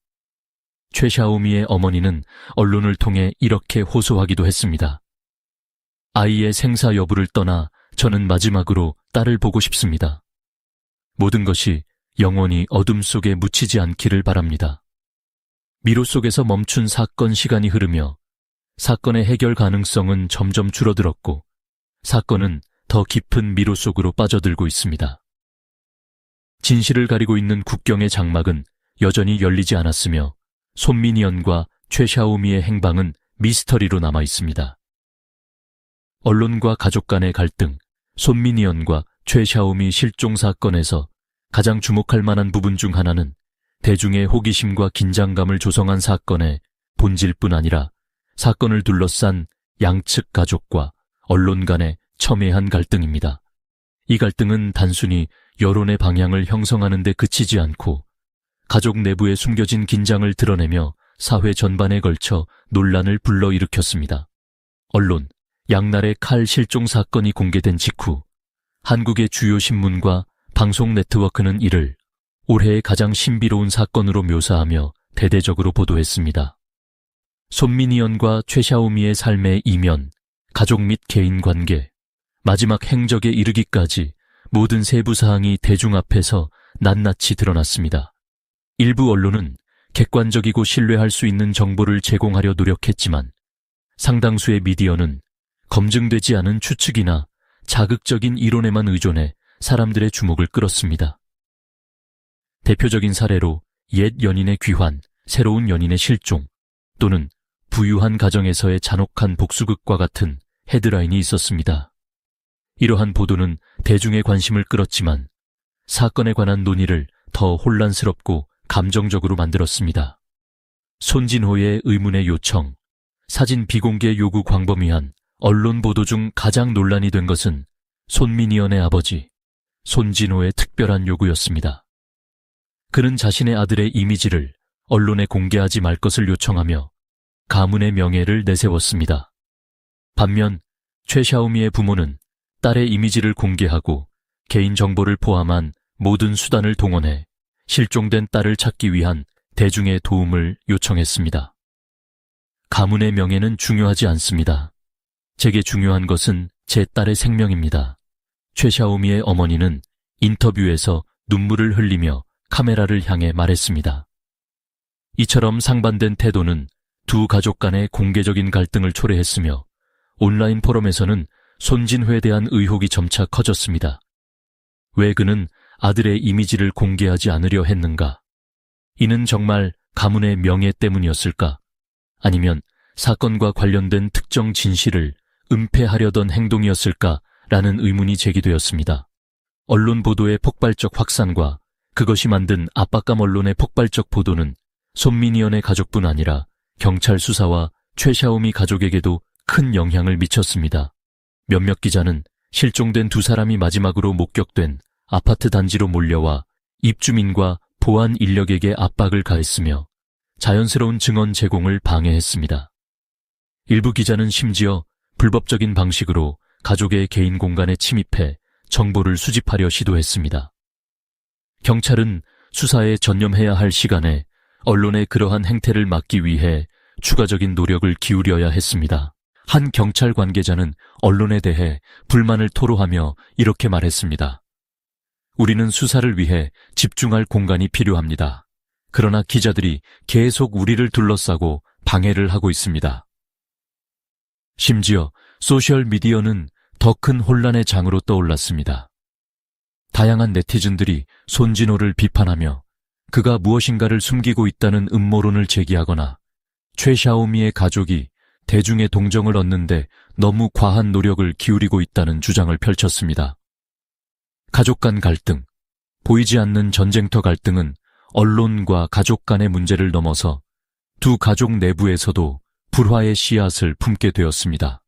최샤오미의 어머니는 언론을 통해 이렇게 호소하기도 했습니다. 아이의 생사 여부를 떠나 저는 마지막으로 딸을 보고 싶습니다. 모든 것이 영원히 어둠 속에 묻히지 않기를 바랍니다. 미로 속에서 멈춘 사건 시간이 흐르며 사건의 해결 가능성은 점점 줄어들었고 사건은 더 깊은 미로 속으로 빠져들고 있습니다. 진실을 가리고 있는 국경의 장막은 여전히 열리지 않았으며 손미니언과 최샤오미의 행방은 미스터리로 남아 있습니다. 언론과 가족 간의 갈등, 손미니언과 최샤오미 실종 사건에서 가장 주목할 만한 부분 중 하나는 대중의 호기심과 긴장감을 조성한 사건의 본질뿐 아니라 사건을 둘러싼 양측 가족과 언론 간의 첨예한 갈등입니다. 이 갈등은 단순히 여론의 방향을 형성하는 데 그치지 않고 가족 내부에 숨겨진 긴장을 드러내며 사회 전반에 걸쳐 논란을 불러일으켰습니다. 언론, 양날의 칼 실종 사건이 공개된 직후 한국의 주요 신문과 방송 네트워크는 이를 올해의 가장 신비로운 사건으로 묘사하며 대대적으로 보도했습니다. 손미니언과 최샤오미의 삶의 이면, 가족 및 개인 관계, 마지막 행적에 이르기까지 모든 세부 사항이 대중 앞에서 낱낱이 드러났습니다. 일부 언론은 객관적이고 신뢰할 수 있는 정보를 제공하려 노력했지만 상당수의 미디어는 검증되지 않은 추측이나 자극적인 이론에만 의존해 사람들의 주목을 끌었습니다. 대표적인 사례로 옛 연인의 귀환, 새로운 연인의 실종 또는 부유한 가정에서의 잔혹한 복수극과 같은 헤드라인이 있었습니다. 이러한 보도는 대중의 관심을 끌었지만 사건에 관한 논의를 더 혼란스럽고 감정적으로 만들었습니다. 손진호의 의문의 요청, 사진 비공개 요구 광범위한 언론 보도 중 가장 논란이 된 것은 손미니언의 아버지, 손진호의 특별한 요구였습니다. 그는 자신의 아들의 이미지를 언론에 공개하지 말 것을 요청하며 가문의 명예를 내세웠습니다. 반면 최샤오미의 부모는 딸의 이미지를 공개하고 개인정보를 포함한 모든 수단을 동원해 실종된 딸을 찾기 위한 대중의 도움을 요청했습니다. 가문의 명예는 중요하지 않습니다. 제게 중요한 것은 제 딸의 생명입니다. 최샤오미의 어머니는 인터뷰에서 눈물을 흘리며 카메라를 향해 말했습니다. 이처럼 상반된 태도는 두 가족 간의 공개적인 갈등을 초래했으며 온라인 포럼에서는 손진호에 대한 의혹이 점차 커졌습니다. 왜 그는 아들의 이미지를 공개하지 않으려 했는가? 이는 정말 가문의 명예 때문이었을까? 아니면 사건과 관련된 특정 진실을 은폐하려던 행동이었을까라는 의문이 제기되었습니다. 언론 보도의 폭발적 확산과 그것이 만든 압박감 언론의 폭발적 보도는 손미니언의 가족뿐 아니라 경찰 수사와 최샤오미 가족에게도 큰 영향을 미쳤습니다. 몇몇 기자는 실종된 두 사람이 마지막으로 목격된 아파트 단지로 몰려와 입주민과 보안 인력에게 압박을 가했으며 자연스러운 증언 제공을 방해했습니다. 일부 기자는 심지어 불법적인 방식으로 가족의 개인 공간에 침입해 정보를 수집하려 시도했습니다. 경찰은 수사에 전념해야 할 시간에 언론의 그러한 행태를 막기 위해 추가적인 노력을 기울여야 했습니다. 한 경찰 관계자는 언론에 대해 불만을 토로하며 이렇게 말했습니다. 우리는 수사를 위해 집중할 공간이 필요합니다. 그러나 기자들이 계속 우리를 둘러싸고 방해를 하고 있습니다. 심지어 소셜미디어는 더 큰 혼란의 장으로 떠올랐습니다. 다양한 네티즌들이 손진호를 비판하며 그가 무엇인가를 숨기고 있다는 음모론을 제기하거나 최샤오미의 가족이 대중의 동정을 얻는데 너무 과한 노력을 기울이고 있다는 주장을 펼쳤습니다. 가족 간 갈등, 보이지 않는 전쟁터 갈등은 언론과 가족 간의 문제를 넘어서 두 가족 내부에서도 불화의 씨앗을 품게 되었습니다.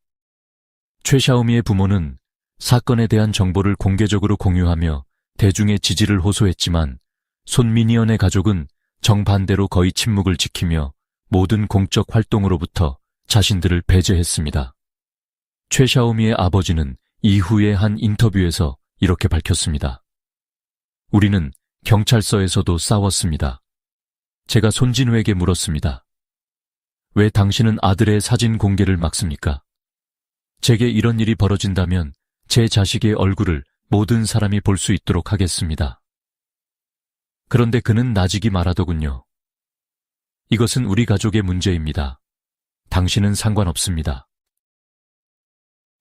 최샤오미의 부모는 사건에 대한 정보를 공개적으로 공유하며 대중의 지지를 호소했지만 손미니언의 가족은 정반대로 거의 침묵을 지키며 모든 공적 활동으로부터 자신들을 배제했습니다. 최샤오미의 아버지는 이후의 한 인터뷰에서 이렇게 밝혔습니다. 우리는 경찰서에서도 싸웠습니다. 제가 손진우에게 물었습니다. 왜 당신은 아들의 사진 공개를 막습니까? 제게 이런 일이 벌어진다면 제 자식의 얼굴을 모든 사람이 볼 수 있도록 하겠습니다. 그런데 그는 나직이 말하더군요. 이것은 우리 가족의 문제입니다. 당신은 상관없습니다.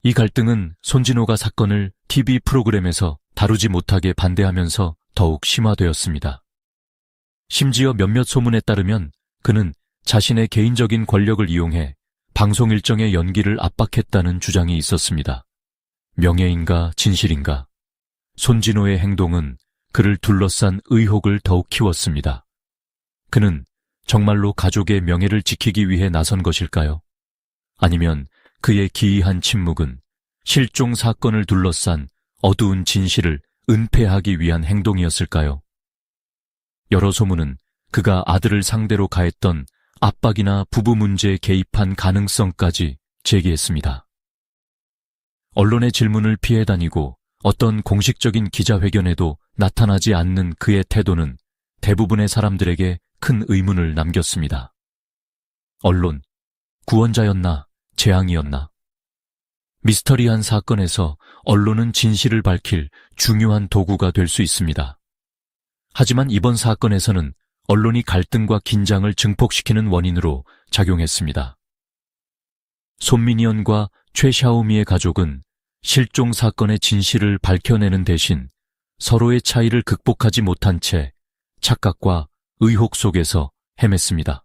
이 갈등은 손진호가 사건을 TV 프로그램에서 다루지 못하게 반대하면서 더욱 심화되었습니다. 심지어 몇몇 소문에 따르면 그는 자신의 개인적인 권력을 이용해 방송 일정의 연기를 압박했다는 주장이 있었습니다. 명예인가 진실인가? 손진호의 행동은 그를 둘러싼 의혹을 더욱 키웠습니다. 그는 정말로 가족의 명예를 지키기 위해 나선 것일까요? 아니면 그의 기이한 침묵은 실종 사건을 둘러싼 어두운 진실을 은폐하기 위한 행동이었을까요? 여러 소문은 그가 아들을 상대로 가했던 압박이나 부부 문제에 개입한 가능성까지 제기했습니다. 언론의 질문을 피해 다니고 어떤 공식적인 기자회견에도 나타나지 않는 그의 태도는 대부분의 사람들에게 큰 의문을 남겼습니다. 언론, 구원자였나, 재앙이었나? 미스터리한 사건에서 언론은 진실을 밝힐 중요한 도구가 될 수 있습니다. 하지만 이번 사건에서는 언론이 갈등과 긴장을 증폭시키는 원인으로 작용했습니다. 손미니언과 최샤오미의 가족은 실종 사건의 진실을 밝혀내는 대신 서로의 차이를 극복하지 못한 채 착각과 의혹 속에서 헤맸습니다.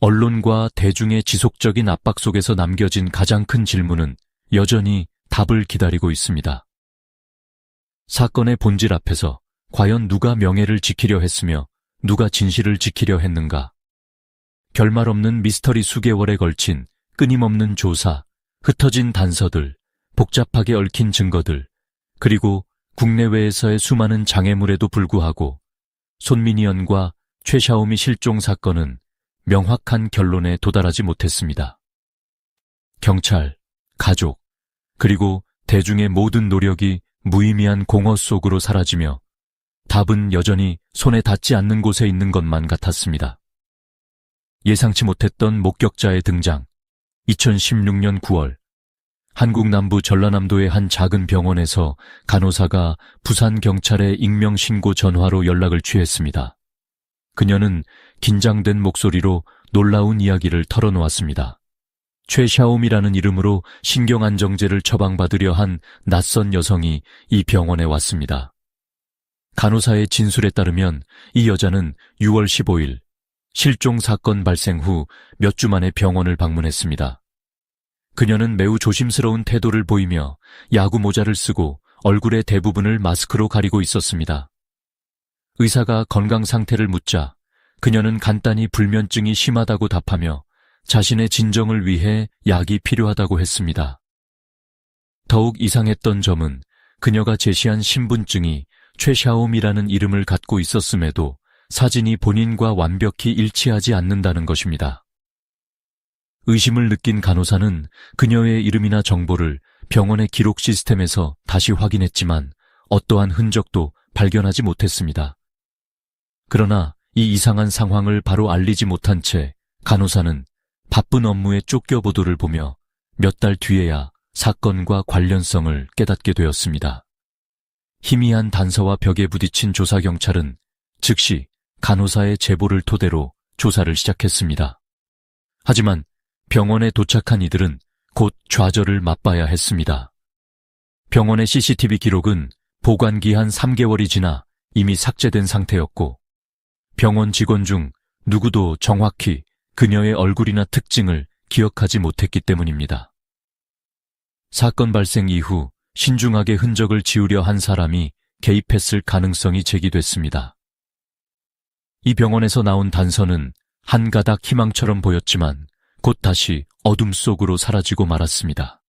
언론과 대중의 지속적인 압박 속에서 남겨진 가장 큰 질문은 여전히 답을 기다리고 있습니다. 사건의 본질 앞에서 과연 누가 명예를 지키려 했으며 누가 진실을 지키려 했는가? 결말 없는 미스터리 수개월에 걸친 끊임없는 조사, 흩어진 단서들, 복잡하게 얽힌 증거들, 그리고 국내외에서의 수많은 장애물에도 불구하고 손미니언과 최샤오미 실종 사건은 명확한 결론에 도달하지 못했습니다. 경찰, 가족, 그리고 대중의 모든 노력이 무의미한 공허 속으로 사라지며 답은 여전히 손에 닿지 않는 곳에 있는 것만 같았습니다. 예상치 못했던 목격자의 등장. 2016년 9월, 한국 남부 전라남도의 한 작은 병원에서 간호사가 부산 경찰에 익명 신고 전화로 연락을 취했습니다. 그녀는 긴장된 목소리로 놀라운 이야기를 털어놓았습니다. 최샤오미라는 이름으로 신경안정제를 처방받으려 한 낯선 여성이 이 병원에 왔습니다. 간호사의 진술에 따르면 이 여자는 6월 15일 실종 사건 발생 후 몇 주 만에 병원을 방문했습니다. 그녀는 매우 조심스러운 태도를 보이며 야구 모자를 쓰고 얼굴의 대부분을 마스크로 가리고 있었습니다. 의사가 건강 상태를 묻자 그녀는 간단히 불면증이 심하다고 답하며 자신의 진정을 위해 약이 필요하다고 했습니다. 더욱 이상했던 점은 그녀가 제시한 신분증이 최샤오미라는 이름을 갖고 있었음에도 사진이 본인과 완벽히 일치하지 않는다는 것입니다. 의심을 느낀 간호사는 그녀의 이름이나 정보를 병원의 기록 시스템에서 다시 확인했지만 어떠한 흔적도 발견하지 못했습니다. 그러나 이 이상한 상황을 바로 알리지 못한 채 간호사는 바쁜 업무에 쫓겨 보도를 보며 몇 달 뒤에야 사건과 관련성을 깨닫게 되었습니다. 희미한 단서와 벽에 부딪힌 조사경찰은 즉시 간호사의 제보를 토대로 조사를 시작했습니다. 하지만 병원에 도착한 이들은 곧 좌절을 맛봐야 했습니다. 병원의 CCTV 기록은 보관기한 3개월이 지나 이미 삭제된 상태였고 병원 직원 중 누구도 정확히 그녀의 얼굴이나 특징을 기억하지 못했기 때문입니다. 사건 발생 이후 신중하게 흔적을 지우려 한 사람이 개입했을 가능성이 제기됐습니다. 이 병원에서 나온 단서는 한 가닥 희망처럼 보였지만 곧 다시 어둠 속으로 사라지고 말았습니다.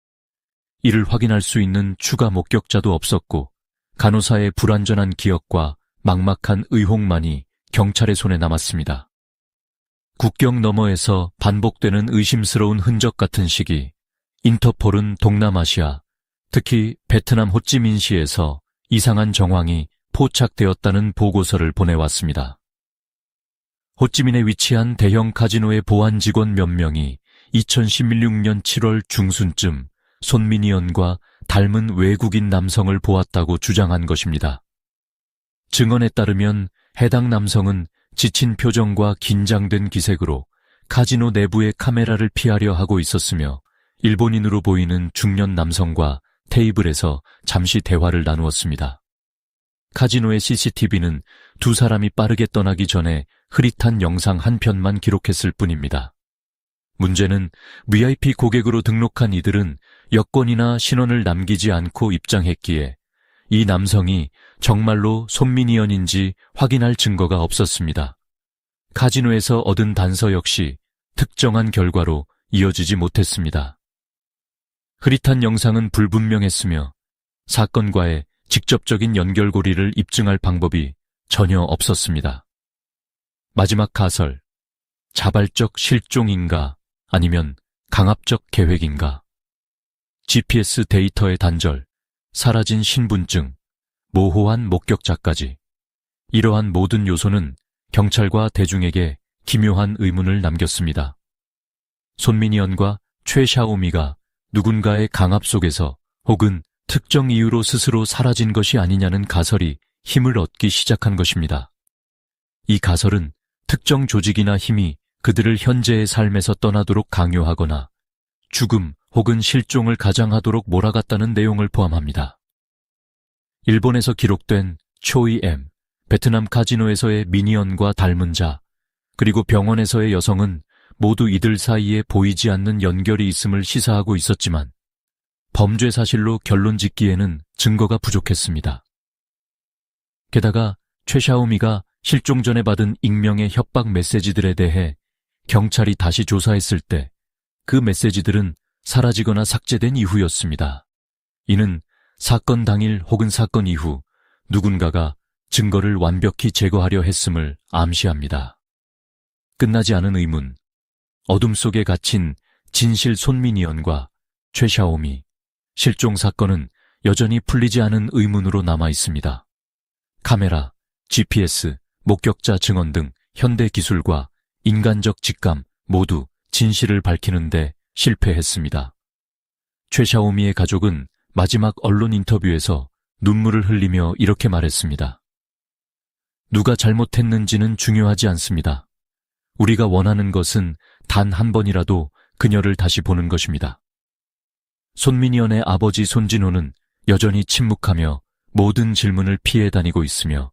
이를 확인할 수 있는 추가 목격자도 없었고 간호사의 불완전한 기억과 막막한 의혹만이 경찰의 손에 남았습니다. 국경 너머에서 반복되는 의심스러운 흔적 같은 시기, 인터폴은 동남아시아, 특히 베트남 호찌민시에서 이상한 정황이 포착되었다는 보고서를 보내왔습니다. 호찌민에 위치한 대형 카지노의 보안 직원 몇 명이 2016년 7월 중순쯤 손민희연과 닮은 외국인 남성을 보았다고 주장한 것입니다. 증언에 따르면 해당 남성은 지친 표정과 긴장된 기색으로 카지노 내부의 카메라를 피하려 하고 있었으며 일본인으로 보이는 중년 남성과 테이블에서 잠시 대화를 나누었습니다. 카지노의 CCTV는 두 사람이 빠르게 떠나기 전에 흐릿한 영상 한 편만 기록했을 뿐입니다. 문제는 VIP 고객으로 등록한 이들은 여권이나 신원을 남기지 않고 입장했기에 이 남성이 정말로 손민희연인지 확인할 증거가 없었습니다. 카지노에서 얻은 단서 역시 특정한 결과로 이어지지 못했습니다. 흐릿한 영상은 불분명했으며 사건과의 직접적인 연결고리를 입증할 방법이 전혀 없었습니다. 마지막 가설, 자발적 실종인가 아니면 강압적 계획인가? GPS 데이터의 단절, 사라진 신분증, 모호한 목격자까지. 이러한 모든 요소는 경찰과 대중에게 기묘한 의문을 남겼습니다. 손민희연과 최샤오미가 누군가의 강압 속에서 혹은 특정 이유로 스스로 사라진 것이 아니냐는 가설이 힘을 얻기 시작한 것입니다. 이 가설은 특정 조직이나 힘이 그들을 현재의 삶에서 떠나도록 강요하거나 죽음 혹은 실종을 가장하도록 몰아갔다는 내용을 포함합니다. 일본에서 기록된 초이 M, 베트남 카지노에서의 미니언과 닮은 자, 그리고 병원에서의 여성은 모두 이들 사이에 보이지 않는 연결이 있음을 시사하고 있었지만 범죄 사실로 결론 짓기에는 증거가 부족했습니다. 게다가 최샤오미가 실종 전에 받은 익명의 협박 메시지들에 대해 경찰이 다시 조사했을 때 그 메시지들은 사라지거나 삭제된 이후였습니다. 이는 사건 당일 혹은 사건 이후 누군가가 증거를 완벽히 제거하려 했음을 암시합니다. 끝나지 않은 의문, 어둠 속에 갇힌 진실 손민희연과 최샤오미, 실종 사건은 여전히 풀리지 않은 의문으로 남아 있습니다. 카메라, GPS, 목격자 증언 등 현대 기술과 인간적 직감 모두 진실을 밝히는데 실패했습니다. 최샤오미의 가족은 마지막 언론 인터뷰에서 눈물을 흘리며 이렇게 말했습니다. 누가 잘못했는지는 중요하지 않습니다. 우리가 원하는 것은 단 한 번이라도 그녀를 다시 보는 것입니다. 손민희연의 아버지 손진호는 여전히 침묵하며 모든 질문을 피해 다니고 있으며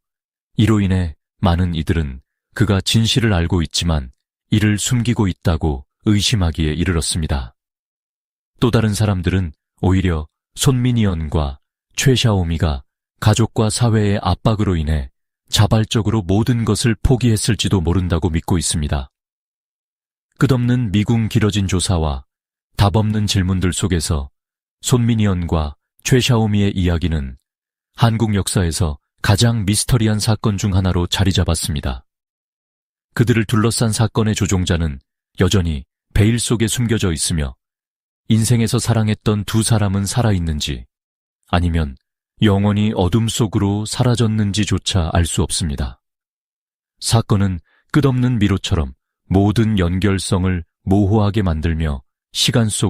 이로 인해 많은 이들은 그가 진실을 알고 있지만 이를 숨기고 있다고 의심하기에 이르렀습니다. 또 다른 사람들은 오히려 손민희연과 최샤오미가 가족과 사회의 압박으로 인해 자발적으로 모든 것을 포기했을지도 모른다고 믿고 있습니다. 끝없는 미궁 길어진 조사와 답없는 질문들 속에서 손민희연과 최샤오미의 이야기는 한국 역사에서 가장 미스터리한 사건 중 하나로 자리 잡았습니다. 그들을 둘러싼 사건의 조종자는 여전히 베일 속에 숨겨져 있으며 인생에서 사랑했던 두 사람은 살아있는지 아니면 영원히 어둠 속으로 사라졌는지조차 알 수 없습니다. 사건은 끝없는 미로처럼 모든 연결성을 모호하게 만들며 시간 속